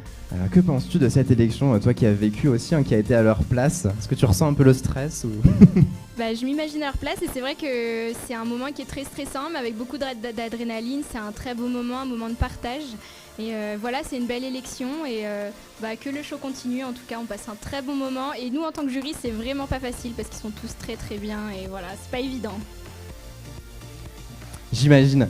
que penses-tu de cette élection, toi qui as vécu aussi, qui a été à leur place ? Est-ce que tu ressens un peu le stress ou... Je m'imagine à leur place et c'est vrai que c'est un moment qui est très stressant mais avec beaucoup d'adrénaline. C'est un très beau moment, un moment de partage. Et voilà, c'est une belle élection et que le show continue. En tout cas, on passe un très bon moment. Et nous, en tant que jury, c'est vraiment pas facile parce qu'ils sont tous très très bien et voilà, c'est pas évident. J'imagine.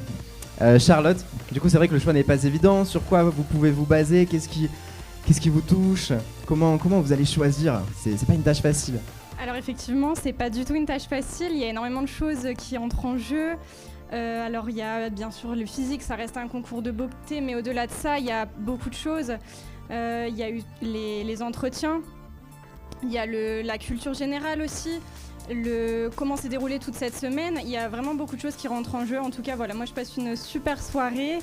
Charlotte, du coup, c'est vrai que le choix n'est pas évident. Sur quoi vous pouvez vous baser ? Qu'est-ce qui vous touche ? Comment vous allez choisir ? C'est pas une tâche facile. Alors effectivement, c'est pas du tout une tâche facile, il y a énormément de choses qui entrent en jeu. Alors il y a bien sûr le physique, ça reste un concours de beauté, mais au-delà de ça, il y a beaucoup de choses. Il y a eu les entretiens, il y a la culture générale aussi, comment s'est déroulée toute cette semaine. Il y a vraiment beaucoup de choses qui rentrent en jeu. En tout cas, voilà, moi je passe une super soirée.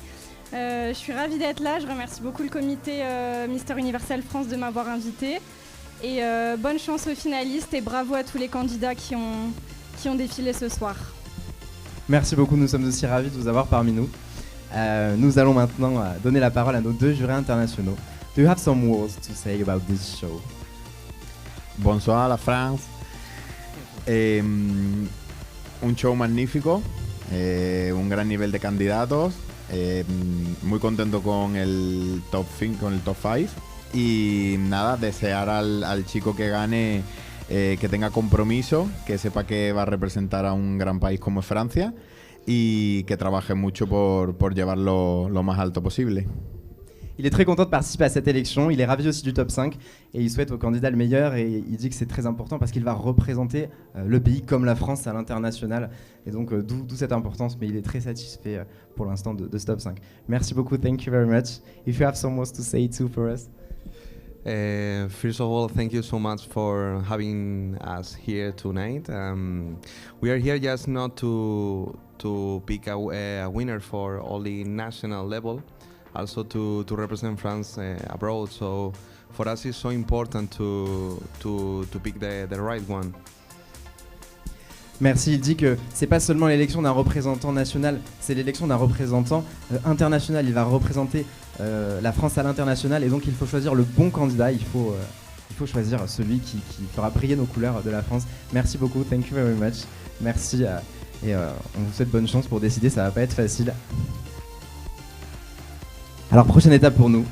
Je suis ravie d'être là. Je remercie beaucoup le comité Mister Universel France de m'avoir invitée. Et bonne chance aux finalistes et bravo à tous les candidats qui ont défilé ce soir. Merci beaucoup, nous sommes aussi ravis de vous avoir parmi nous. Nous allons maintenant donner la parole à nos 2 jurés internationaux. Do you have some words to say about this show? Bonsoir a la France. Un show magnífico, un gran nivel de candidatos, muy contento con el top 5, y nada, desear al chico que gane que tenga compromiso, que sepa que va a representar a un gran país como es Francia y que trabaje mucho por llevarlo lo más alto posible. Il est très content de participer à cette élection, il est ravi aussi du top 5 et il souhaite au candidat le meilleur et il dit que c'est très important parce qu'il va représenter le pays comme la France à l'international et donc d'où cette importance, mais il est très satisfait pour l'instant de ce top 5. Merci beaucoup, thank you very much. If you have some words to say too for us. First of all, thank you so much for having us here tonight. We are here just not to pick a winner for only national level, also to represent France abroad. So for us it's so important to pick the right one. Merci, il dit que c'est pas seulement l'élection d'un représentant national, c'est l'élection d'un représentant international. Il va représenter la France à l'international et donc il faut choisir le bon candidat, il faut choisir celui qui fera briller nos couleurs de la France. Merci beaucoup, thank you very much. Merci et on vous souhaite bonne chance pour décider, ça va pas être facile. Alors prochaine étape pour nous,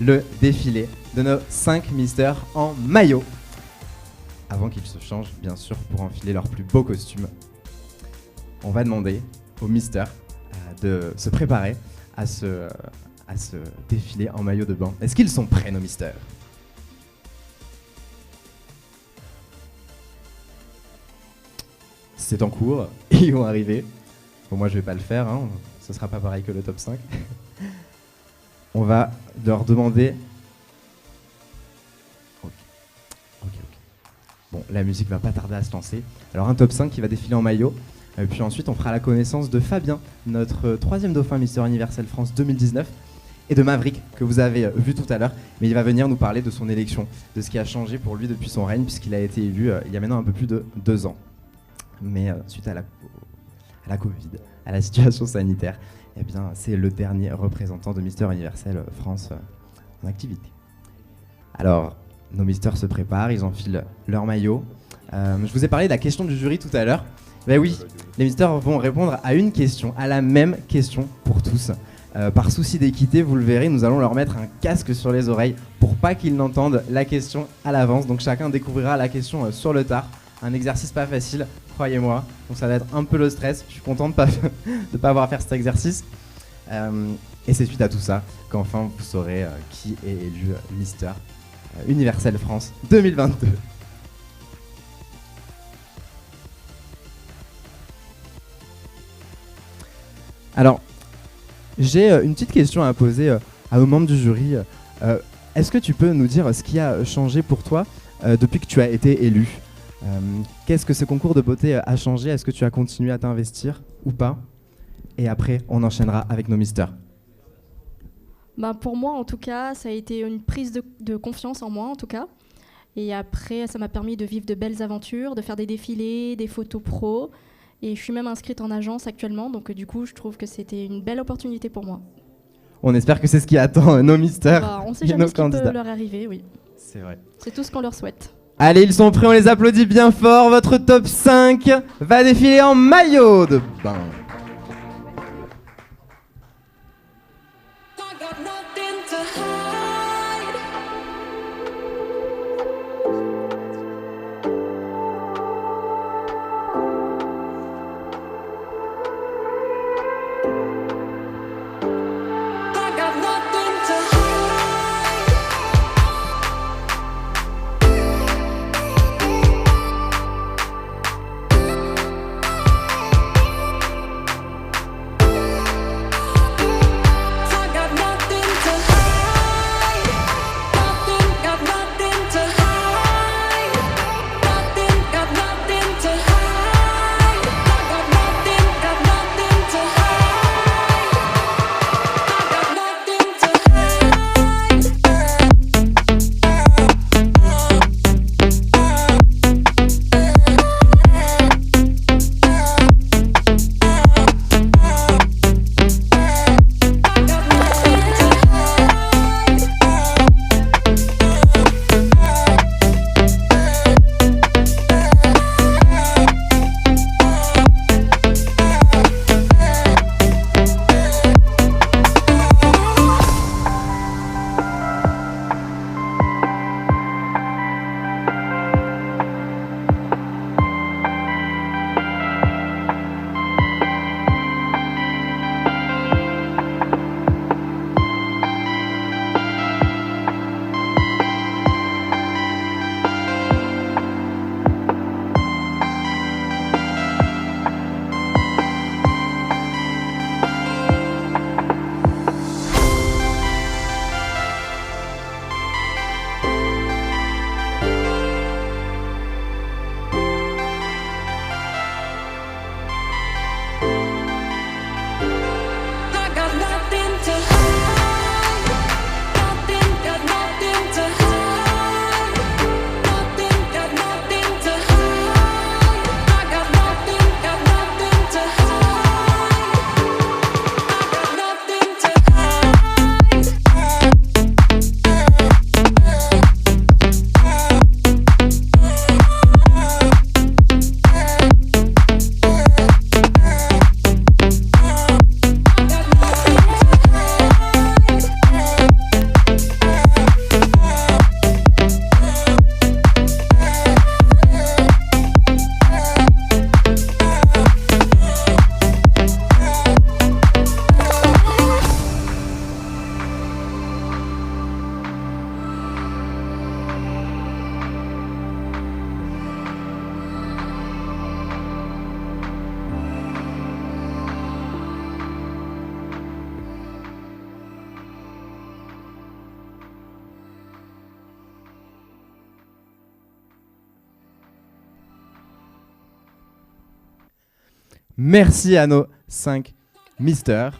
le défilé de nos 5 misters en maillot. Avant qu'ils se changent, bien sûr, pour enfiler leurs plus beaux costumes. On va demander aux misters de se préparer à ce défilé en maillot de bain. Est-ce qu'ils sont prêts, nos misters? C'est en cours, ils vont arriver. Bon, moi je vais pas le faire, hein. Ce sera pas pareil que le top 5. On va leur demander... Bon, la musique va pas tarder à se lancer. Alors un top 5 qui va défiler en maillot. Puis ensuite, on fera la connaissance de Fabien, notre 3e dauphin Mister Universel France 2019, et de Maverick, que vous avez vu tout à l'heure. Mais il va venir nous parler de son élection, de ce qui a changé pour lui depuis son règne, puisqu'il a été élu il y a maintenant un peu plus de 2 ans. Mais suite à la Covid, à la situation sanitaire, eh bien, c'est le dernier représentant de Mister Universel France en activité. Alors... nos misters se préparent, ils enfilent leur maillot. Je vous ai parlé de la question du jury tout à l'heure. Ben oui, les misters vont répondre à une question, à la même question pour tous. Par souci d'équité, vous le verrez, nous allons leur mettre un casque sur les oreilles pour pas qu'ils n'entendent la question à l'avance. Donc chacun découvrira la question sur le tard. Un exercice pas facile, croyez-moi. Donc ça va être un peu le stress. Je suis content de pas avoir à faire cet exercice. Et c'est suite à tout ça qu'enfin vous saurez qui est élu Mister Universel France 2022. Alors, j'ai une petite question à poser à nos membres du jury. Est-ce que tu peux nous dire ce qui a changé pour toi depuis que tu as été élu? Qu'est-ce que ce concours de beauté a changé? Est-ce que tu as continué à t'investir ou pas? Et après, on enchaînera avec nos misters. Bah pour moi, en tout cas, ça a été une prise de confiance en moi, en tout cas. Et après, ça m'a permis de vivre de belles aventures, de faire des défilés, des photos pro. Et je suis même inscrite en agence actuellement, donc du coup, je trouve que c'était une belle opportunité pour moi. On espère que c'est ce qui attend nos misters Bah, on sait et jamais nos ce qui candidats. peut leur arriver, oui. C'est vrai. C'est tout ce qu'on leur souhaite. Allez, ils sont prêts, on les applaudit bien fort. Votre top 5 va défiler en maillot de bain. Merci à nos 5 misters.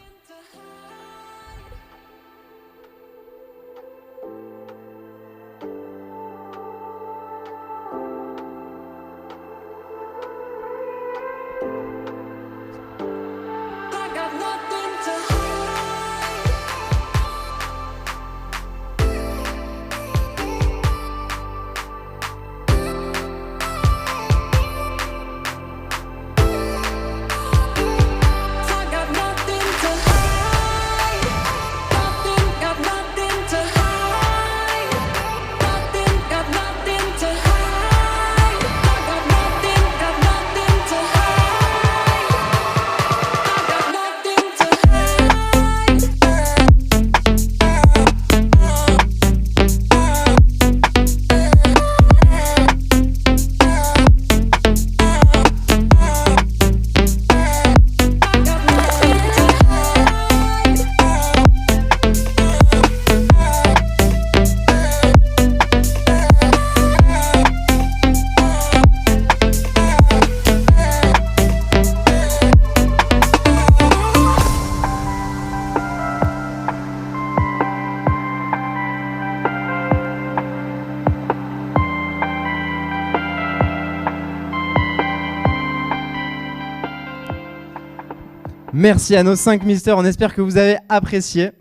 Merci à nos 5 misters, on espère que vous avez apprécié.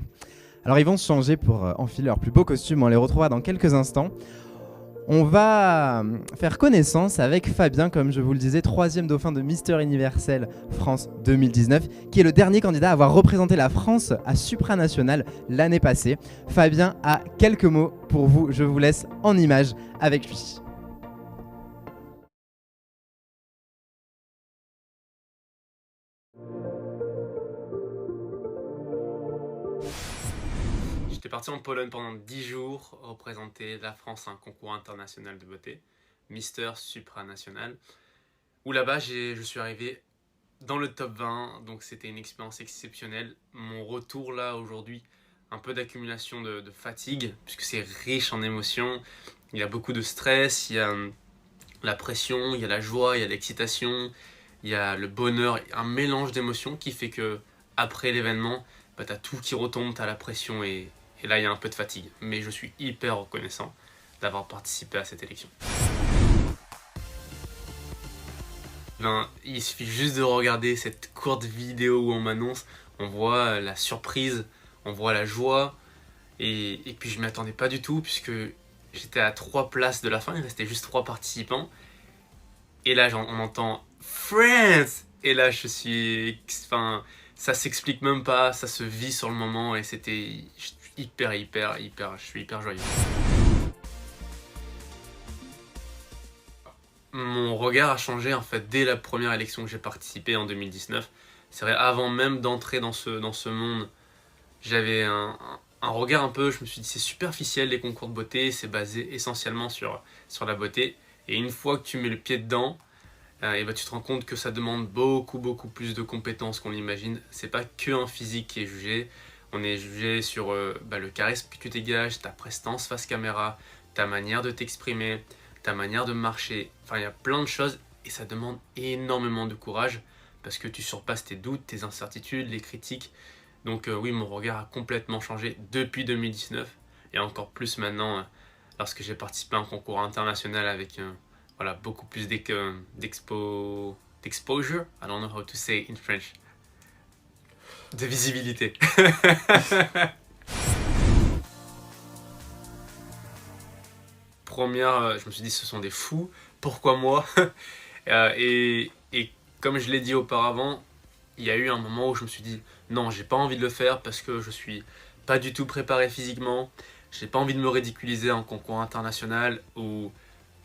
Alors ils vont se changer pour enfiler leur plus beau costume, on les retrouvera dans quelques instants. On va faire connaissance avec Fabien, comme je vous le disais, 3e dauphin de Mister Universel France 2019, qui est le dernier candidat à avoir représenté la France à supranational l'année passée. Fabien a quelques mots pour vous, je vous laisse en images avec lui. J'étais parti en Pologne pendant 10 jours, représenter la France à un concours international de beauté, Mister Supranational, où là-bas je suis arrivé dans le top 20, donc c'était une expérience exceptionnelle. Mon retour là aujourd'hui, un peu d'accumulation de fatigue, puisque c'est riche en émotions, il y a beaucoup de stress, il y a la pression, il y a la joie, il y a l'excitation, il y a le bonheur, un mélange d'émotions qui fait que après l'événement, bah, t'as tout qui retombe, t'as la pression et là il y a un peu de fatigue. Mais je suis hyper reconnaissant d'avoir participé à cette élection. Ben, il suffit juste de regarder cette courte vidéo où on m'annonce, on voit la surprise, on voit la joie et puis je ne m'y attendais pas du tout puisque j'étais à 3 places de la fin, il restait juste 3 participants et là on entend France et là je suis... Enfin, ça s'explique même pas, ça se vit sur le moment et c'était... Je suis hyper joyeux. Mon regard a changé en fait dès la première élection que j'ai participé en 2019. C'est vrai, avant même d'entrer dans ce monde, j'avais un regard un peu, je me suis dit c'est superficiel les concours de beauté, c'est basé essentiellement sur la beauté. Et une fois que tu mets le pied dedans, et bah, tu te rends compte que ça demande beaucoup plus de compétences qu'on l'imagine. C'est pas qu'un physique qui est jugé, on est jugé sur le charisme que tu dégages, ta prestance face caméra, ta manière de t'exprimer, ta manière de marcher. Enfin, il y a plein de choses et ça demande énormément de courage parce que tu surpasses tes doutes, tes incertitudes, les critiques. Donc oui, mon regard a complètement changé depuis 2019 et encore plus maintenant lorsque j'ai participé à un concours international avec voilà, beaucoup plus d'exposure. I don't know how to say in French. De visibilité. Première, je me suis dit ce sont des fous, pourquoi moi? Et comme je l'ai dit auparavant, il y a eu un moment où je me suis dit non, j'ai pas envie de le faire parce que je suis pas du tout préparé physiquement, j'ai pas envie de me ridiculiser en concours international où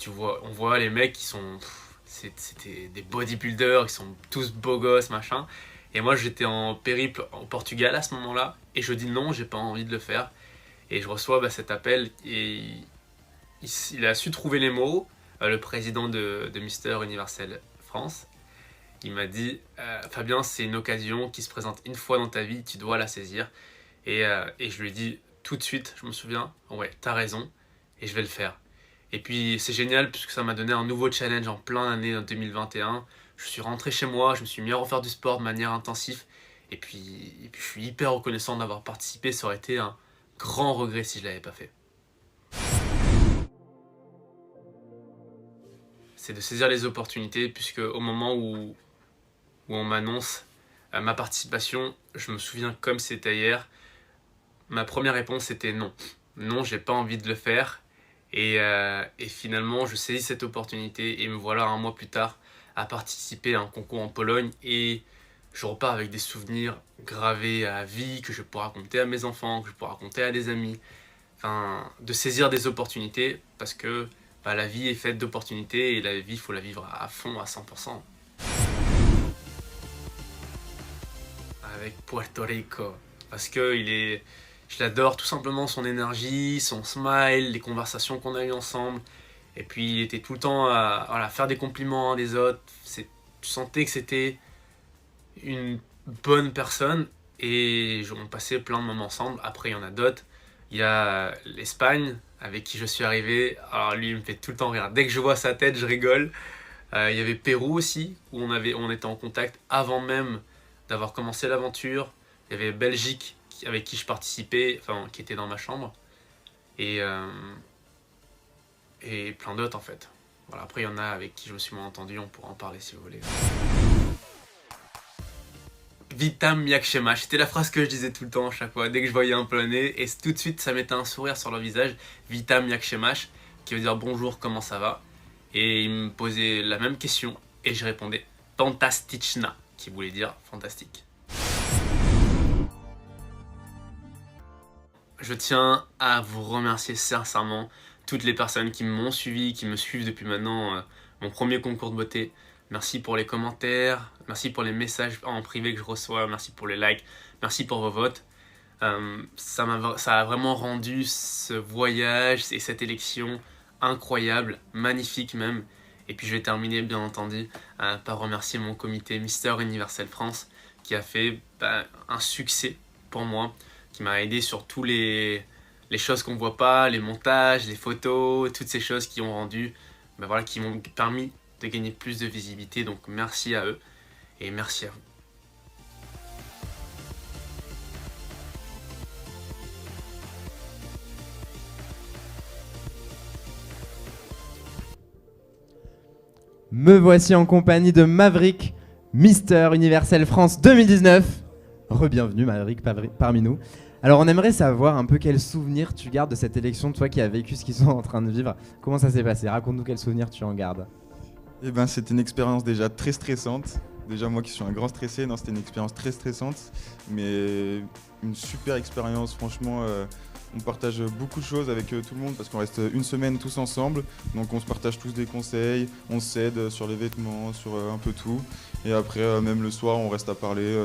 on voit les mecs qui sont, c'était des bodybuilders, qui sont tous beaux gosses machin. Et moi j'étais en périple au Portugal à ce moment-là et je dis non, j'ai pas envie de le faire. Et je reçois cet appel et il a su trouver les mots, le président de Mister Universel France. Il m'a dit Fabien, c'est une occasion qui se présente une fois dans ta vie, tu dois la saisir. Et je lui ai dit tout de suite, je me souviens, ouais, t'as raison et je vais le faire. Et puis c'est génial puisque ça m'a donné un nouveau challenge en plein année en 2021 je suis rentré chez moi, je me suis mis à refaire du sport de manière intensive. Et puis je suis hyper reconnaissant d'avoir participé. Ça aurait été un grand regret si je l'avais pas fait. C'est de saisir les opportunités, puisque au moment où on m'annonce ma participation, je me souviens comme c'était hier, ma première réponse était non. Non, j'ai pas envie de le faire. Et finalement, je saisis cette opportunité et me voilà un mois plus tard à participer à un concours en Pologne. Et je repars avec des souvenirs gravés à vie que je pourrais raconter à mes enfants, que je pourrais raconter à des amis. Enfin, de saisir des opportunités, parce que la vie est faite d'opportunités et la vie, il faut la vivre à fond, à 100%. Avec Puerto Rico, parce que je l'adore tout simplement, son énergie, son smile, les conversations qu'on a eues ensemble. Et puis il était tout le temps à faire des compliments à des autres. Tu sentais que c'était une bonne personne et on passait plein de moments ensemble. Après il y en a d'autres. Il y a l'Espagne avec qui je suis arrivé. Alors lui il me fait tout le temps rire. Dès que je vois sa tête je rigole. Il y avait Pérou aussi où on était en contact avant même d'avoir commencé l'aventure. Il y avait Belgique avec qui je participais, enfin qui était dans ma chambre. Et plein d'autres en fait. Voilà, après il y en a avec qui je me suis moins entendu, on pourra en parler si vous voulez. Vitam jak się masz, c'était la phrase que je disais tout le temps à chaque fois, dès que je voyais un Polonais, et tout de suite ça mettait un sourire sur leur visage, Vitam jak się masz, qui veut dire bonjour, comment ça va? Et ils me posaient la même question, et je répondais fantasticzna, qui voulait dire fantastique. Je tiens à vous remercier sincèrement toutes les personnes qui m'ont suivi, qui me suivent depuis maintenant mon premier concours de beauté. Merci pour les commentaires, merci pour les messages en privé que je reçois, merci pour les likes, merci pour vos votes. Ça a vraiment rendu ce voyage et cette élection incroyable, magnifique même. Et puis je vais terminer bien entendu par remercier mon comité Mister Universel France qui a fait un succès pour moi, qui m'a aidé sur tous les choses qu'on ne voit pas, les montages, les photos, toutes ces choses qui ont rendu, qui m'ont permis de gagner plus de visibilité. Donc merci à eux et merci à vous. Me voici en compagnie de Maverick, Mister Universel France 2019. Re-bienvenue Maverick parmi nous. Alors on aimerait savoir un peu quel souvenir tu gardes de cette élection, toi qui as vécu ce qu'ils sont en train de vivre. Comment ça s'est passé? Raconte-nous quel souvenir tu en gardes. Eh ben, c'était une expérience déjà très stressante. Déjà moi qui suis un grand stressé, non, c'était une expérience très stressante, mais une super expérience. Franchement, on partage beaucoup de choses avec tout le monde parce qu'on reste une semaine tous ensemble. Donc on se partage tous des conseils, on s'aide sur les vêtements, sur un peu tout. Et après, même le soir, on reste à parler.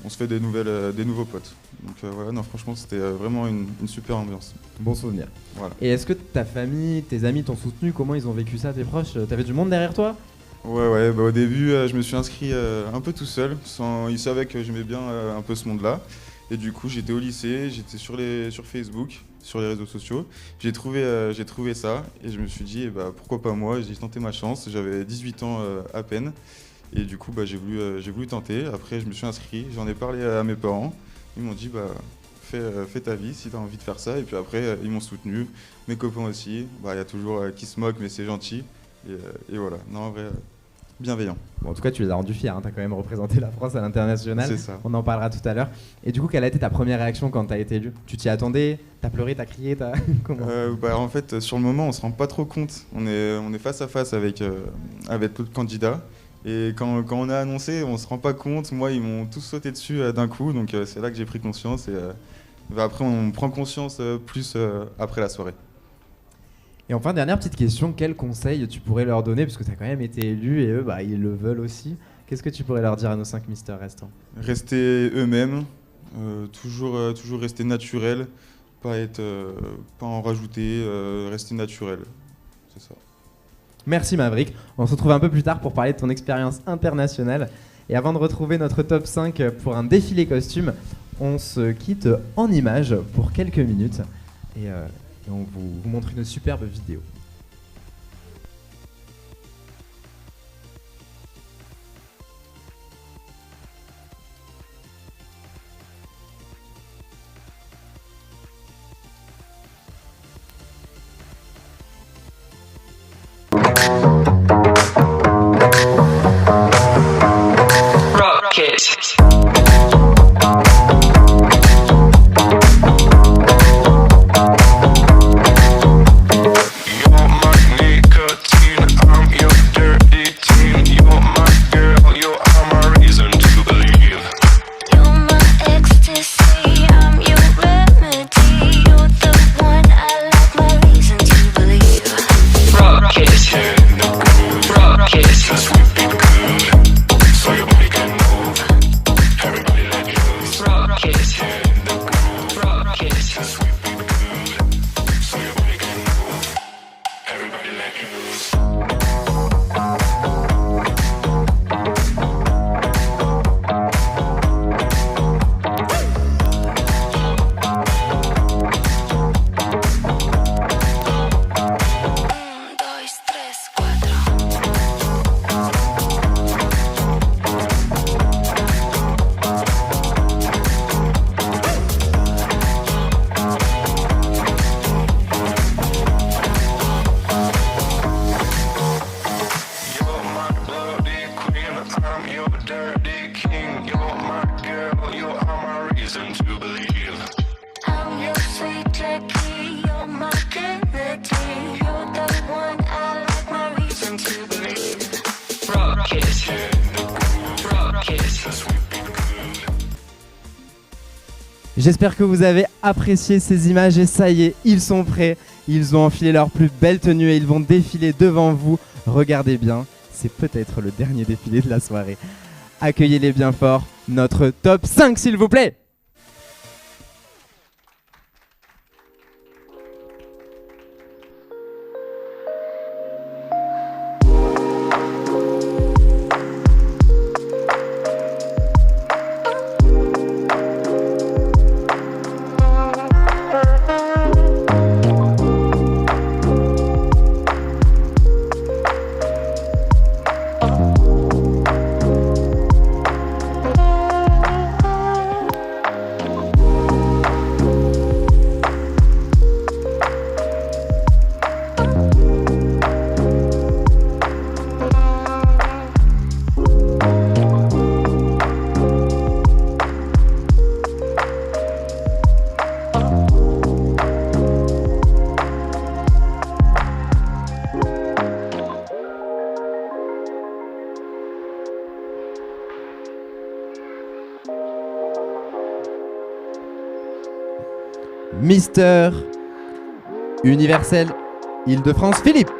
On se fait des nouveaux potes. Donc voilà, non, franchement, c'était vraiment une super ambiance. Bon souvenir. Voilà. Et est-ce que ta famille, tes amis t'ont soutenu? Comment ils ont vécu ça, tes proches? T'avais du monde derrière toi? Ouais, au début, je me suis inscrit un peu tout seul. Ils savaient que j'aimais bien un peu ce monde-là. Et du coup, j'étais au lycée, j'étais sur Facebook, sur les réseaux sociaux. J'ai trouvé ça et je me suis dit, pourquoi pas moi? J'ai tenté ma chance. J'avais 18 ans à peine. Et du coup, j'ai voulu tenter. Après, je me suis inscrit, j'en ai parlé à mes parents. Ils m'ont dit, fais ta vie si tu as envie de faire ça. Et puis après, ils m'ont soutenu. Mes copains aussi. Il y a toujours qui se moquent, mais c'est gentil. Et voilà, non, en vrai, bienveillant. Bon, en tout cas, tu les as rendus fiers. Hein. Tu as quand même représenté la France à l'international. C'est ça. On en parlera tout à l'heure. Et du coup, quelle a été ta première réaction quand tu as été élu? Tu t'y attendais? Tu as pleuré, tu as crié? Comment? En fait, sur le moment, on se rend pas trop compte. On est face à face avec l'autre candidat. Et quand on a annoncé, on se rend pas compte. Moi, ils m'ont tous sauté dessus d'un coup. Donc c'est là que j'ai pris conscience. Et après, on prend conscience plus après la soirée. Et enfin, dernière petite question, quel conseil tu pourrais leur donner? Parce que tu as quand même été élu et eux, ils le veulent aussi. Qu'est-ce que tu pourrais leur dire à nos 5 misters restants? Rester eux-mêmes, toujours rester naturel, pas en rajouter, rester naturel. C'est ça. Merci Maverick. On se retrouve un peu plus tard pour parler de ton expérience internationale. Et avant de retrouver notre top 5 pour un défilé costume, on se quitte en images pour quelques minutes. Et on vous montre une superbe vidéo. J'espère que vous avez apprécié ces images et ça y est, ils sont prêts. Ils ont enfilé leur plus belle tenue et ils vont défiler devant vous. Regardez bien, c'est peut-être le dernier défilé de la soirée. Accueillez-les bien fort. Notre top 5 s'il vous plaît. Mister Universel Île-de-France, Philippe.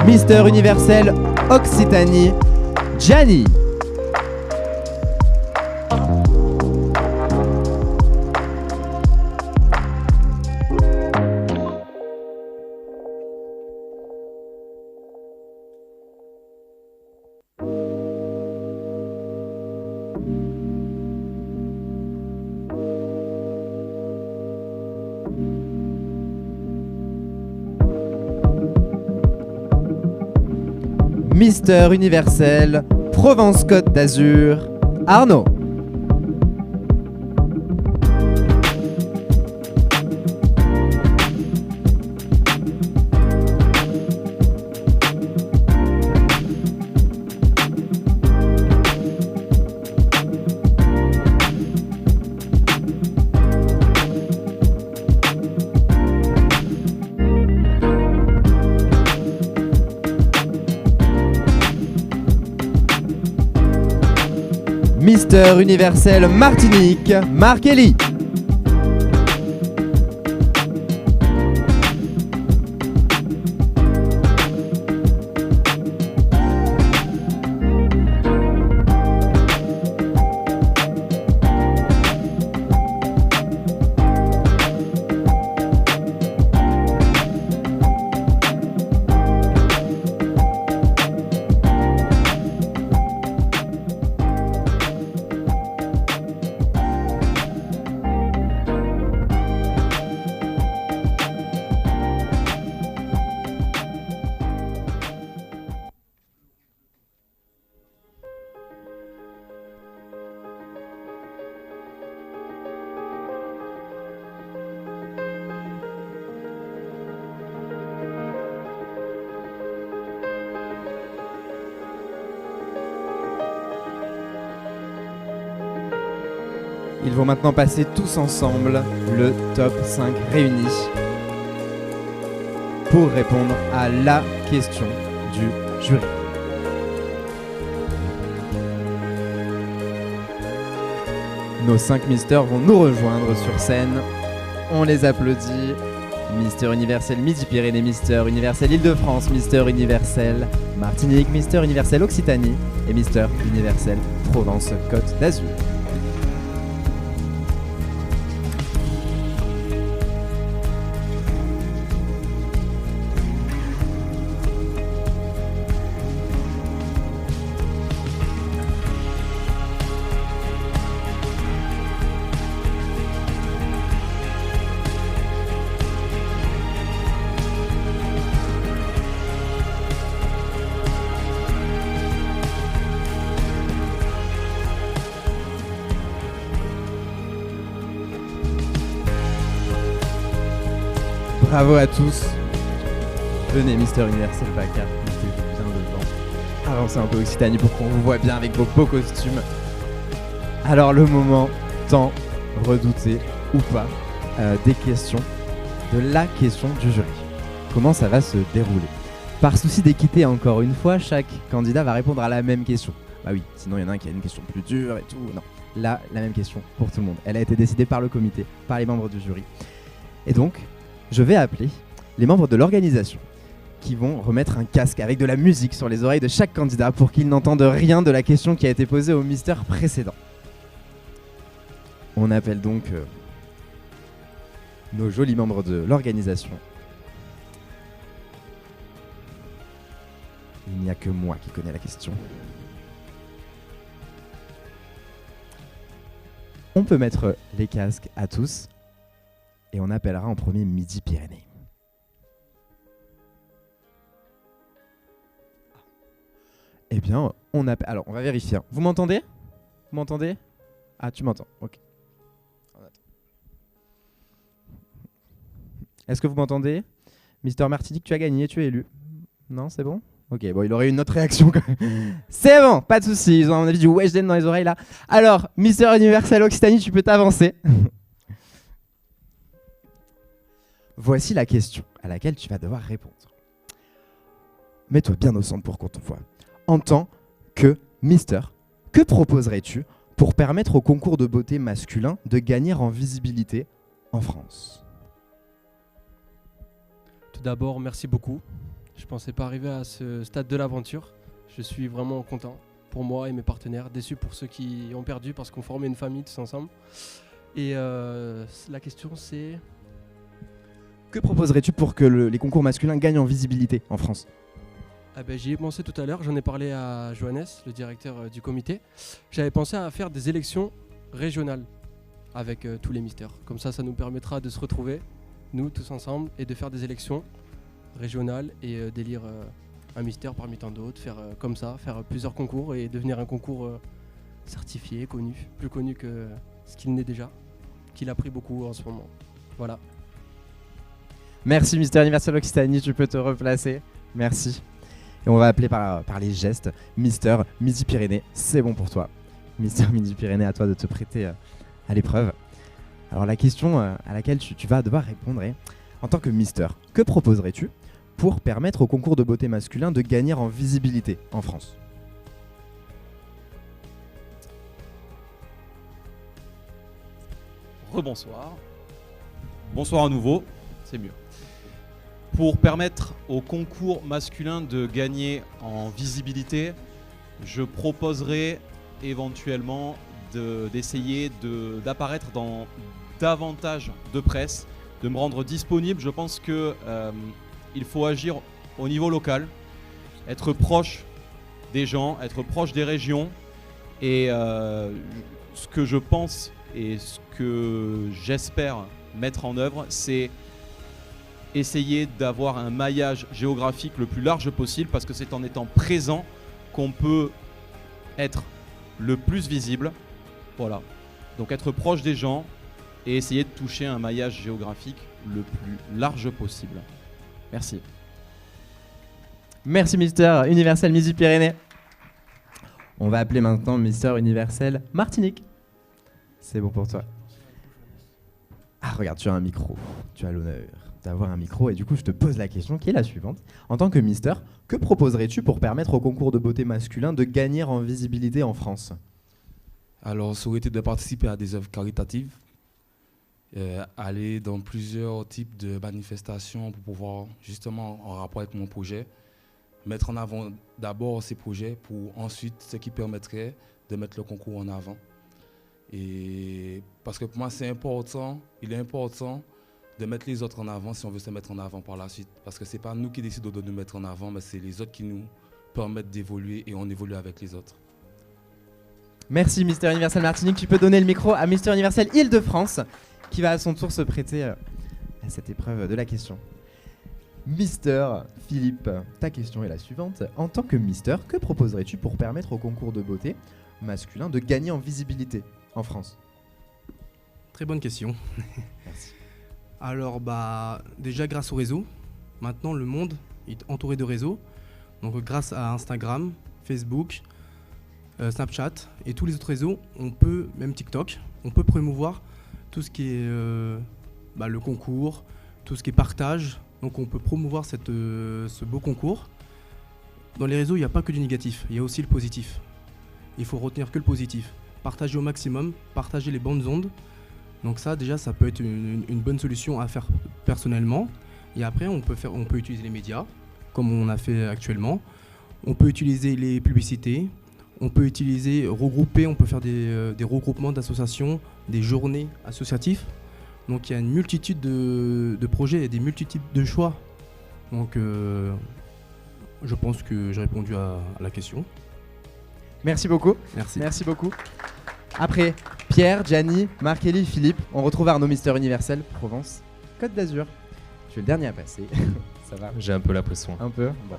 Mister Universel Occitanie, Gianni. Mister Universel Provence-Côte d'Azur, Arnaud. Mister Universel Martinique, Markelly. Ils vont maintenant passer tous ensemble le top 5 réuni pour répondre à la question du jury. Nos 5 misters vont nous rejoindre sur scène. On les applaudit. Mister Universel Midi-Pyrénées, Mister Universel Île-de-France, Mister Universel Martinique, Mister Universel Occitanie et Mister Universel Provence-Côte d'Azur. Bravo à tous. Venez, Mister Universel PACA, mettez-vous bien devant. Avancez un peu Occitanie pour qu'on vous voit bien avec vos beaux costumes. Alors le moment tant redouté ou pas des questions, de la question du jury. Comment ça va se dérouler? Par souci d'équité encore une fois, chaque candidat va répondre à la même question. Bah oui, sinon il y en a un qui a une question plus dure et tout. Non, là, la même question pour tout le monde. Elle a été décidée par le comité, par les membres du jury. Et donc, je vais appeler les membres de l'organisation qui vont remettre un casque avec de la musique sur les oreilles de chaque candidat pour qu'ils n'entendent rien de la question qui a été posée au mister précédent. On appelle donc nos jolis membres de l'organisation. Il n'y a que moi qui connais la question. On peut mettre les casques à tous et on appellera en premier Midi-Pyrénées. Eh bien, on appelle. Alors, on va vérifier. Vous m'entendez? Vous m'entendez? Ah, tu m'entends. Ok. Est-ce que vous m'entendez? Mister Martinique, tu as gagné, tu es élu. Non, c'est bon? Ok, bon, il aurait eu une autre réaction quand même. C'est bon, pas de soucis. Ils ont, à mon avis, du Weshden dans les oreilles là. Alors, Mister Universel Occitanie, tu peux t'avancer. Voici la question à laquelle tu vas devoir répondre. Mets-toi bien au centre pour qu'on te voit. En tant que Mister, que proposerais-tu pour permettre au concours de beauté masculin de gagner en visibilité en France? Tout d'abord, merci beaucoup. Je pensais pas arriver à ce stade de l'aventure. Je suis vraiment content pour moi et mes partenaires, déçu pour ceux qui ont perdu parce qu'on formait une famille tous ensemble. Et la question c'est... Que proposerais-tu pour que les concours masculins gagnent en visibilité en France? J'y ai pensé tout à l'heure, j'en ai parlé à Johannes, le directeur du comité. J'avais pensé à faire des élections régionales avec tous les mystères. Comme ça nous permettra de se retrouver, nous tous ensemble, et de faire des élections régionales et d'élire un mystère parmi tant d'autres, faire comme ça, faire plusieurs concours et devenir un concours certifié, connu, plus connu que ce qu'il n'est déjà, qu'il a pris beaucoup en ce moment. Voilà. Merci Mister Universel Occitanie, tu peux te replacer. Merci. Et on va appeler par les gestes Mister Midi-Pyrénées. C'est bon pour toi. Mister Midi-Pyrénées, à toi de te prêter à l'épreuve. Alors la question à laquelle tu vas devoir répondre est, en tant que Mister, que proposerais-tu pour permettre au concours de beauté masculin de gagner en visibilité en France? Rebonsoir. Bonsoir à nouveau, c'est mieux. Pour permettre au concours masculin de gagner en visibilité, je proposerais éventuellement d'essayer d'apparaître dans davantage de presse, de me rendre disponible. Je pense qu'il faut agir au niveau local, être proche des gens, être proche des régions. Et ce que je pense et ce que j'espère mettre en œuvre, c'est essayer d'avoir un maillage géographique le plus large possible, parce que c'est en étant présent qu'on peut être le plus visible. Voilà. Donc être proche des gens et essayer de toucher un maillage géographique le plus large possible. Merci. Merci Mister Universel Midi-Pyrénées. On va appeler maintenant Mister Universel Martinique. C'est bon pour toi. Ah regarde, tu as un micro. Tu as l'honneur d'avoir un micro et du coup je te pose la question qui est la suivante. En tant que Mister, que proposerais-tu pour permettre au concours de beauté masculin de gagner en visibilité en France? Alors, ça aurait été de participer à des œuvres caritatives, aller dans plusieurs types de manifestations pour pouvoir, justement, en rapport avec mon projet, mettre en avant d'abord ces projets pour ensuite ce qui permettrait de mettre le concours en avant. Et parce que pour moi, c'est important, il est important de mettre les autres en avant si on veut se mettre en avant par la suite. Parce que ce n'est pas nous qui décidons de nous mettre en avant, mais c'est les autres qui nous permettent d'évoluer et on évolue avec les autres. Merci Mister Universel Martinique. Tu peux donner le micro à Mister Universel Île-de-France qui va à son tour se prêter à cette épreuve de la question. Mister Philippe, ta question est la suivante. En tant que Mister, que proposerais-tu pour permettre au concours de beauté masculin de gagner en visibilité en France? Très bonne question. Merci. Alors, déjà grâce au réseau, maintenant le monde est entouré de réseaux. Donc grâce à Instagram, Facebook, Snapchat et tous les autres réseaux, on peut, même TikTok, on peut promouvoir tout ce qui est le concours, tout ce qui est partage. Donc on peut promouvoir ce beau concours. Dans les réseaux, il n'y a pas que du négatif, il y a aussi le positif. Il faut retenir que le positif. Partager au maximum, partager les bonnes ondes. Donc ça, déjà, ça peut être une bonne solution à faire personnellement. Et après, on peut utiliser les médias, comme on a fait actuellement. On peut utiliser les publicités. On peut on peut faire des regroupements d'associations, des journées associatives. Donc il y a une multitude de projets et des multitudes de choix. Donc je pense que j'ai répondu à la question. Merci beaucoup. Merci. Merci beaucoup. Après Pierre, Gianni, Marc, Elie, Philippe, on retrouve Arnaud, Mister Universel, Provence, Côte d'Azur. Tu es le dernier à passer. Ça va? J'ai un peu la pression. Un peu. Bon.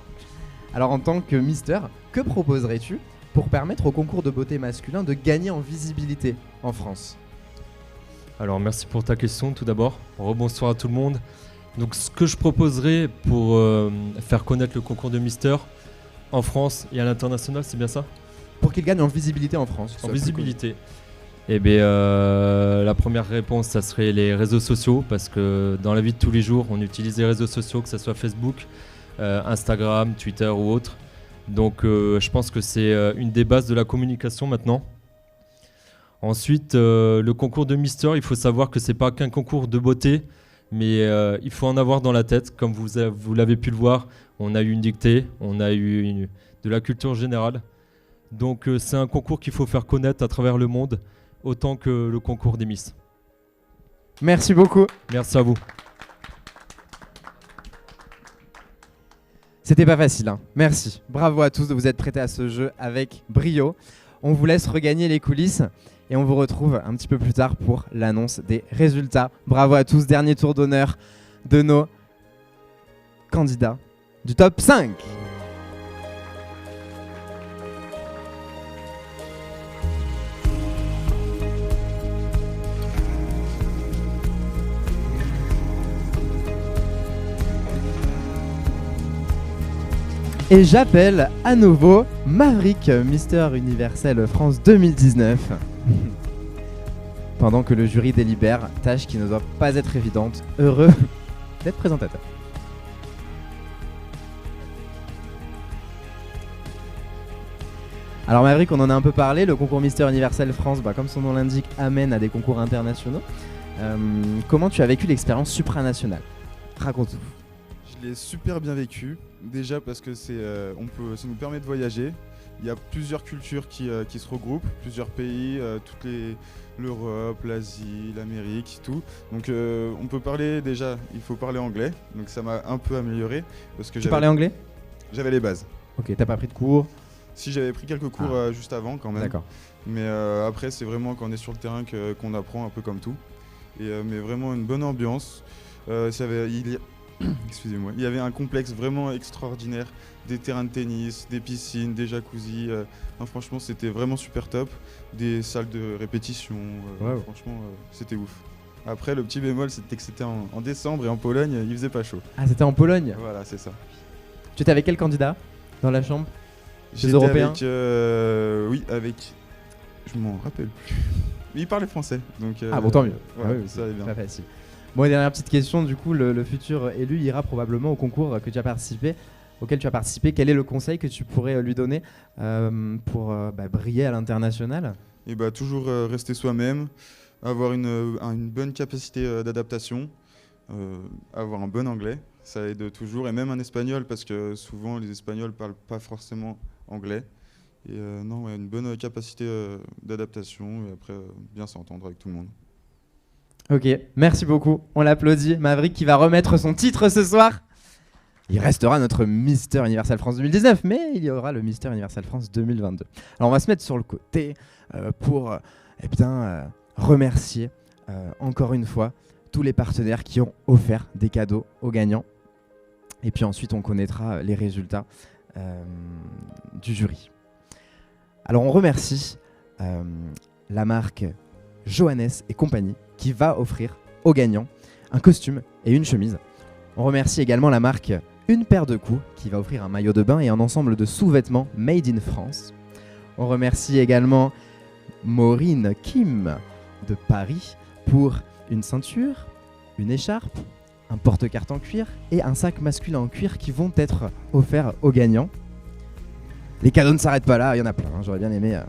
Alors en tant que Mister, que proposerais-tu pour permettre au concours de beauté masculin de gagner en visibilité en France? Alors merci pour ta question tout d'abord. Rebonsoir à tout le monde. Donc ce que je proposerais pour faire connaître le concours de Mister en France et à l'international, c'est bien ça? Pour qu'il gagne en visibilité en France. En visibilité. Eh bien la première réponse, ça serait les réseaux sociaux, parce que dans la vie de tous les jours, on utilise les réseaux sociaux, que ce soit Facebook, Instagram, Twitter ou autre. Donc je pense que c'est une des bases de la communication maintenant. Ensuite, le concours de Mister, il faut savoir que c'est pas qu'un concours de beauté, mais il faut en avoir dans la tête. Comme vous l'avez pu le voir, on a eu une dictée, on a eu de la culture générale. Donc c'est un concours qu'il faut faire connaître à travers le monde, autant que le concours des Miss. Merci beaucoup. Merci à vous. C'était pas facile, hein. Merci. Bravo à tous de vous être prêtés à ce jeu avec brio. On vous laisse regagner les coulisses et on vous retrouve un petit peu plus tard pour l'annonce des résultats. Bravo à tous. Dernier tour d'honneur de nos candidats du top 5. Et j'appelle à nouveau Maverick, Mister Universel France 2019. Pendant que le jury délibère, tâche qui ne doit pas être évidente, heureux d'être présentateur. Alors Maverick, on en a un peu parlé, le concours Mister Universel France, comme son nom l'indique, amène à des concours internationaux. Comment tu as vécu l'expérience supranationale? Raconte-nous. Je l'ai super bien vécu, déjà parce que ça nous permet de voyager. Il y a plusieurs cultures qui se regroupent, plusieurs pays, l'Europe, l'Asie, l'Amérique, tout. Donc on peut parler déjà, il faut parler anglais, donc ça m'a un peu amélioré. Parce que tu parlais anglais? J'avais les bases. Ok, t'as pas pris de cours? Si, j'avais pris quelques cours juste avant quand même. D'accord. Mais après c'est vraiment quand on est sur le terrain qu'on apprend un peu comme tout. Mais vraiment une bonne ambiance. Excusez-moi. Il y avait un complexe vraiment extraordinaire, des terrains de tennis, des piscines, des jacuzzis. Franchement, c'était vraiment super top. Des salles de répétition. Franchement, c'était ouf. Après, le petit bémol, c'était que c'était en décembre et en Pologne, il faisait pas chaud. Ah, c'était en Pologne? Voilà, c'est ça. Tu étais avec quel candidat dans la chambre? J'étais Européens? avec. Je m'en rappelle plus. Il parlait français. Donc, ah bon, tant mieux. Ouais, ça allait bien. Pas facile. Bon, et dernière petite question, du coup, le futur élu ira probablement au concours auquel tu as participé. Quel est le conseil que tu pourrais lui donner pour briller à l'international? Et toujours rester soi-même, avoir une bonne capacité d'adaptation, avoir un bon anglais, ça aide toujours, et même un espagnol, parce que souvent les Espagnols parlent pas forcément anglais. Et une bonne capacité d'adaptation, et après bien s'entendre avec tout le monde. Ok, merci beaucoup. On l'applaudit. Maverick qui va remettre son titre ce soir. Il restera notre Mister Universel France 2019, mais il y aura le Mister Universel France 2022. Alors on va se mettre sur le côté pour remercier encore une fois tous les partenaires qui ont offert des cadeaux aux gagnants. Et puis ensuite on connaîtra les résultats du jury. Alors on remercie la marque Johannes et compagnie qui va offrir aux gagnants un costume et une chemise. On remercie également la marque Une Paire de Coups qui va offrir un maillot de bain et un ensemble de sous-vêtements made in France. On remercie également Maureen Kim de Paris pour une ceinture, une écharpe, un porte-carte en cuir et un sac masculin en cuir qui vont être offerts aux gagnants. Les cadeaux ne s'arrêtent pas là, il y en a plein, hein. J'aurais bien aimé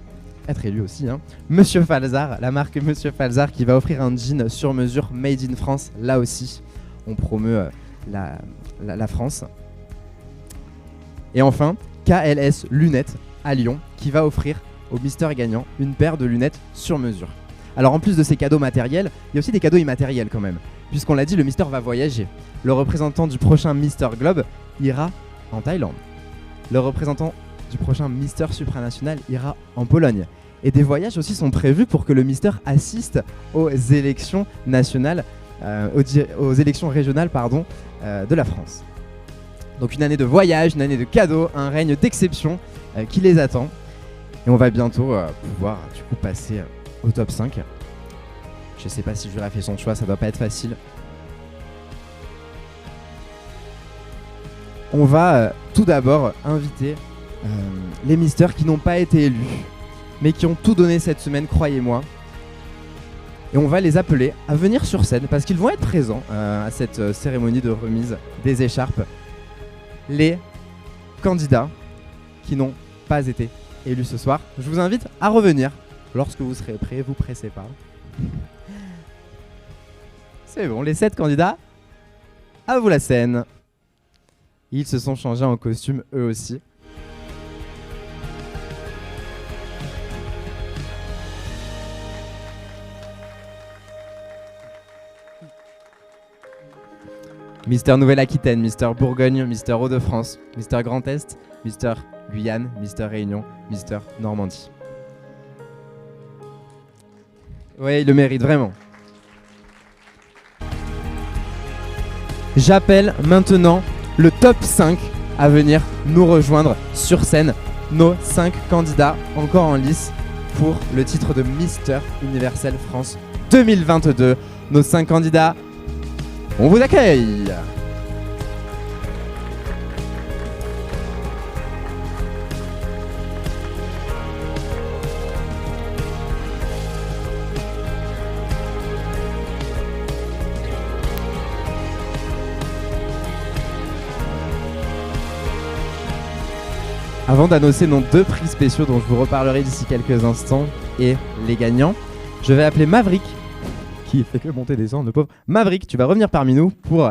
être élu aussi. Monsieur Falzar, la marque Monsieur Falzar qui va offrir un jean sur mesure made in France. Là aussi, on promeut la France. Et enfin, KLS Lunettes à Lyon qui va offrir au Mister gagnant une paire de lunettes sur mesure. Alors en plus de ces cadeaux matériels, il y a aussi des cadeaux immatériels quand même. Puisqu'on l'a dit, le Mister va voyager. Le représentant du prochain Mister Globe ira en Thaïlande. Le représentant du prochain Mister Supranational ira en Pologne. Et des voyages aussi sont prévus pour que le Mister assiste aux élections nationales, aux élections régionales de la France. Donc une année de voyage, une année de cadeaux, un règne d'exception qui les attend. Et on va bientôt pouvoir du coup passer au top 5. Je sais pas si Jules a fait son choix, ça doit pas être facile. On va tout d'abord inviter les misters qui n'ont pas été élus, mais qui ont tout donné cette semaine, croyez-moi. Et on va les appeler à venir sur scène, parce qu'ils vont être présents à cette cérémonie de remise des écharpes. Les candidats qui n'ont pas été élus ce soir, je vous invite à revenir lorsque vous serez prêts, vous pressez pas. C'est bon, les 7 candidats, à vous la scène. Ils se sont changés en costume eux aussi. Mister Nouvelle-Aquitaine, Mister Bourgogne, Mister Hauts-de-France, Mister Grand Est, Mister Guyane, Mister Réunion, Mister Normandie. Ouais, il le mérite vraiment. J'appelle maintenant le top 5 à venir nous rejoindre sur scène. Nos 5 candidats encore en lice pour le titre de Mister Universel France 2022. Nos 5 candidats, on vous accueille. Avant d'annoncer nos 2 prix spéciaux dont je vous reparlerai d'ici quelques instants et les gagnants, je vais appeler Maverick, qui fait que monter des sons, le pauvre. Maverick, tu vas revenir parmi nous pour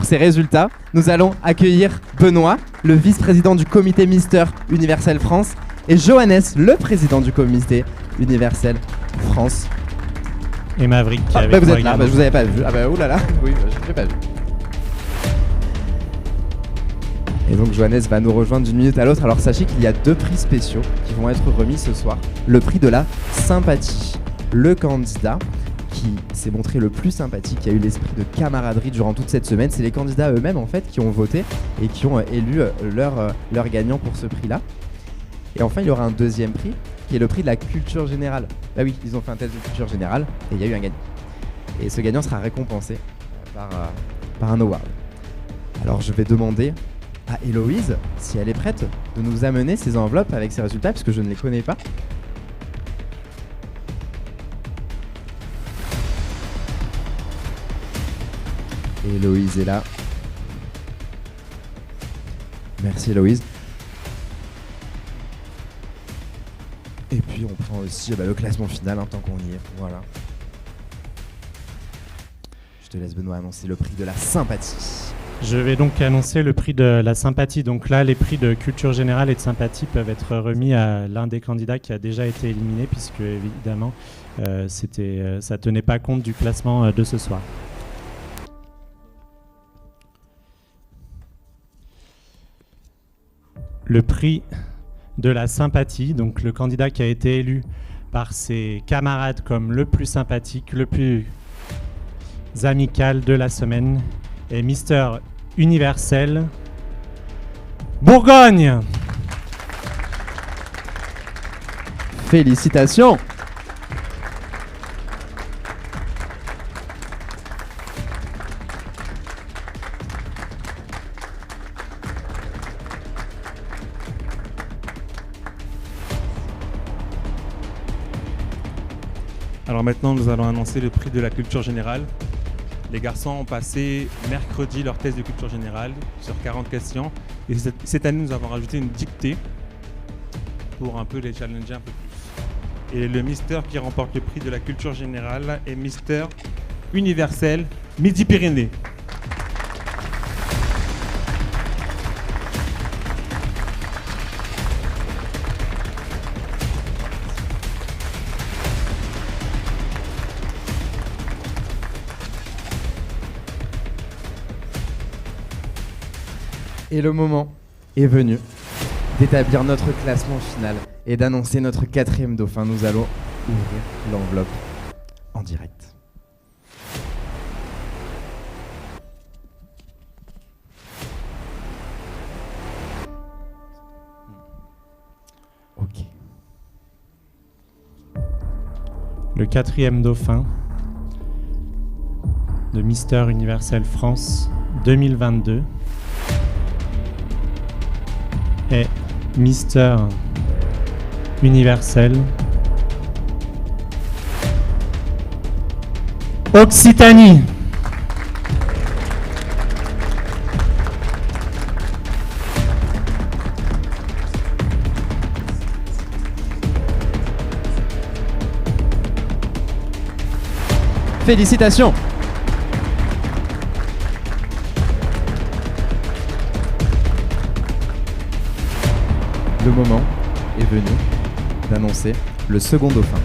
ces résultats. Nous allons accueillir Benoît, le vice-président du comité Mister Universel France, et Johannes, le président du comité Universel France. Et Maverick qui vous êtes là, je vous avais pas vu. Ah bah oulala, oui, j'ai pas vu. Et donc Johannes va nous rejoindre d'une minute à l'autre. Alors sachez qu'il y a 2 prix spéciaux qui vont être remis ce soir. Le prix de la sympathie. Le candidat qui s'est montré le plus sympathique, qui a eu l'esprit de camaraderie durant toute cette semaine, c'est les candidats eux-mêmes en fait qui ont voté et qui ont élu leur gagnant pour ce prix-là. Et enfin il y aura un 2e prix qui est le prix de la culture générale. Bah oui, ils ont fait un test de culture générale et il y a eu un gagnant. Et ce gagnant sera récompensé par un award. Alors je vais demander à Héloïse, si elle est prête, de nous amener ces enveloppes avec ses résultats, puisque je ne les connais pas. Héloïse est là. Merci Héloïse. Et puis on prend aussi le classement final, tant qu'on y est. Voilà. Je te laisse Benoît annoncer le prix de la sympathie. Je vais donc annoncer le prix de la sympathie. Donc là, les prix de culture générale et de sympathie peuvent être remis à l'un des candidats qui a déjà été éliminé, puisque évidemment, ça tenait pas compte du classement de ce soir. Le prix de la sympathie, donc le candidat qui a été élu par ses camarades comme le plus sympathique, le plus amical de la semaine, est Mister Universel Bourgogne. Félicitations. Alors maintenant, nous allons annoncer le prix de la culture générale. Les garçons ont passé mercredi leur test de culture générale sur 40 questions. Et cette année, nous avons rajouté une dictée pour un peu les challenger un peu plus. Et le Mister qui remporte le prix de la culture générale est Mister Universel Midi-Pyrénées. Et le moment est venu d'établir notre classement final et d'annoncer notre 4e dauphin. Nous allons ouvrir l'enveloppe en direct. Ok. Le 4e dauphin de Mister Universel France 2022 est Mister Universel Occitanie. Félicitations. Le moment est venu d'annoncer le second dauphin.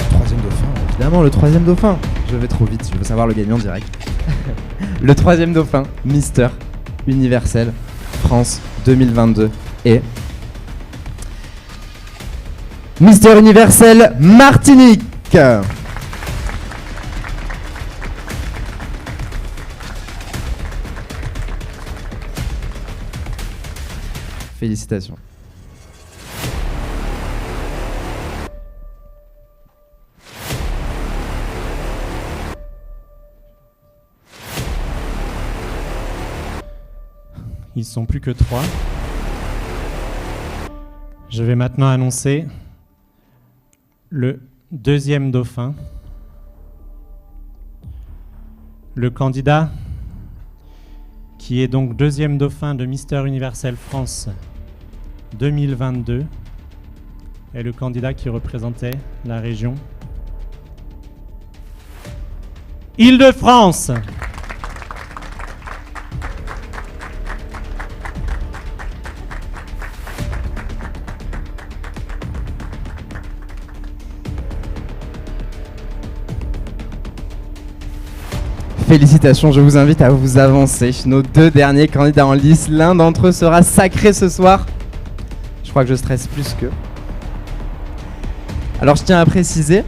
Troisième dauphin, évidemment, le 3e dauphin. Je vais trop vite, je veux savoir le gagnant direct. Le 3e dauphin, Mister Universel France 2022 est Mister Universel Martinique. Félicitations. Ils sont plus que 3. Je vais maintenant annoncer le 2e dauphin. Le candidat qui est donc 2e dauphin de Mister Universel France 2022 est le candidat qui représentait la région Île-de-France. Félicitations, je vous invite à vous avancer. Nos 2 derniers candidats en lice, l'un d'entre eux sera sacré ce soir. Je crois que je stresse plus qu'eux. Alors je tiens à préciser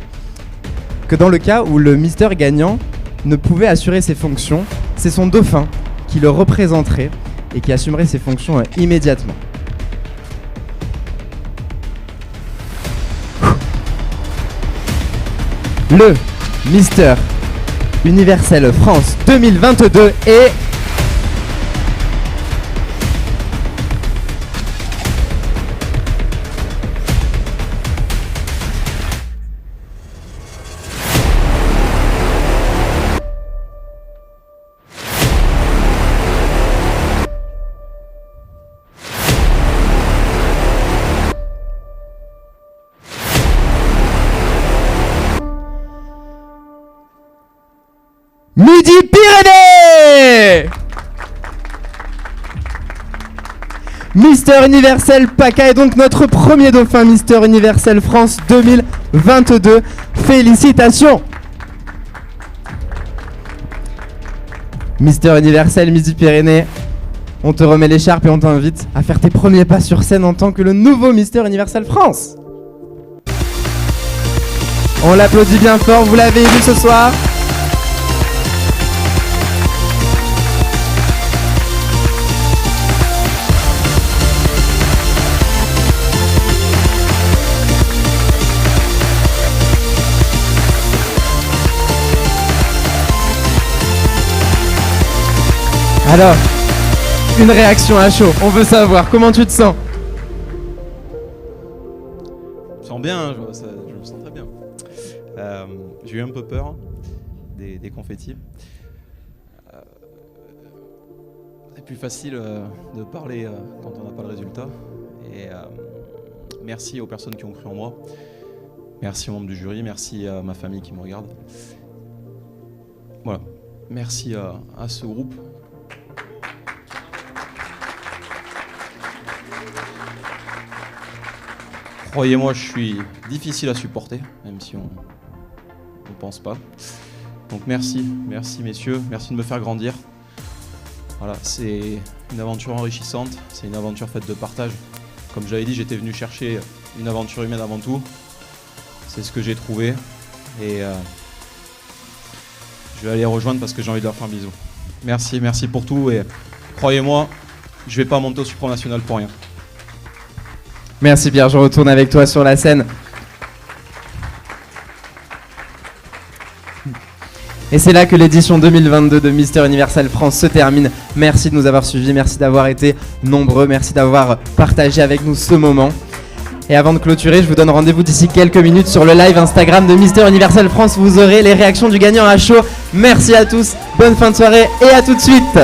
que dans le cas où le Mister gagnant ne pouvait assurer ses fonctions, c'est son dauphin qui le représenterait et qui assumerait ses fonctions immédiatement. Le Mister Universel France 2022 et Midi-Pyrénées. Mister Universel PACA est donc notre premier dauphin Mister Universel France 2022. Félicitations. Mister Universel Midi-Pyrénées, on te remet l'écharpe et on t'invite à faire tes premiers pas sur scène en tant que le nouveau Mister Universel France. On l'applaudit bien fort, vous l'avez vu ce soir. Alors, une réaction à chaud, on veut savoir, comment tu te sens? sens bien, je me sens très bien. J'ai eu un peu peur des confettis. C'est plus facile de parler quand on n'a pas le résultat. Et merci aux personnes qui ont cru en moi. Merci aux membres du jury, merci à ma famille qui me regarde. Voilà, merci à ce groupe. Croyez-moi, je suis difficile à supporter, même si on ne pense pas. Donc merci messieurs, merci de me faire grandir. Voilà, c'est une aventure enrichissante, c'est une aventure faite de partage. Comme j'avais dit, j'étais venu chercher une aventure humaine avant tout. C'est ce que j'ai trouvé et je vais aller les rejoindre parce que j'ai envie de leur faire un bisou. Merci pour tout et croyez-moi, je vais pas monter au supranational pour rien. Merci Pierre, je retourne avec toi sur la scène. Et c'est là que l'édition 2022 de Mister Universel France se termine. Merci de nous avoir suivis, merci d'avoir été nombreux, merci d'avoir partagé avec nous ce moment. Et avant de clôturer, je vous donne rendez-vous d'ici quelques minutes sur le live Instagram de Mister Universel France. Vous aurez les réactions du gagnant à chaud. Merci à tous, bonne fin de soirée et à tout de suite.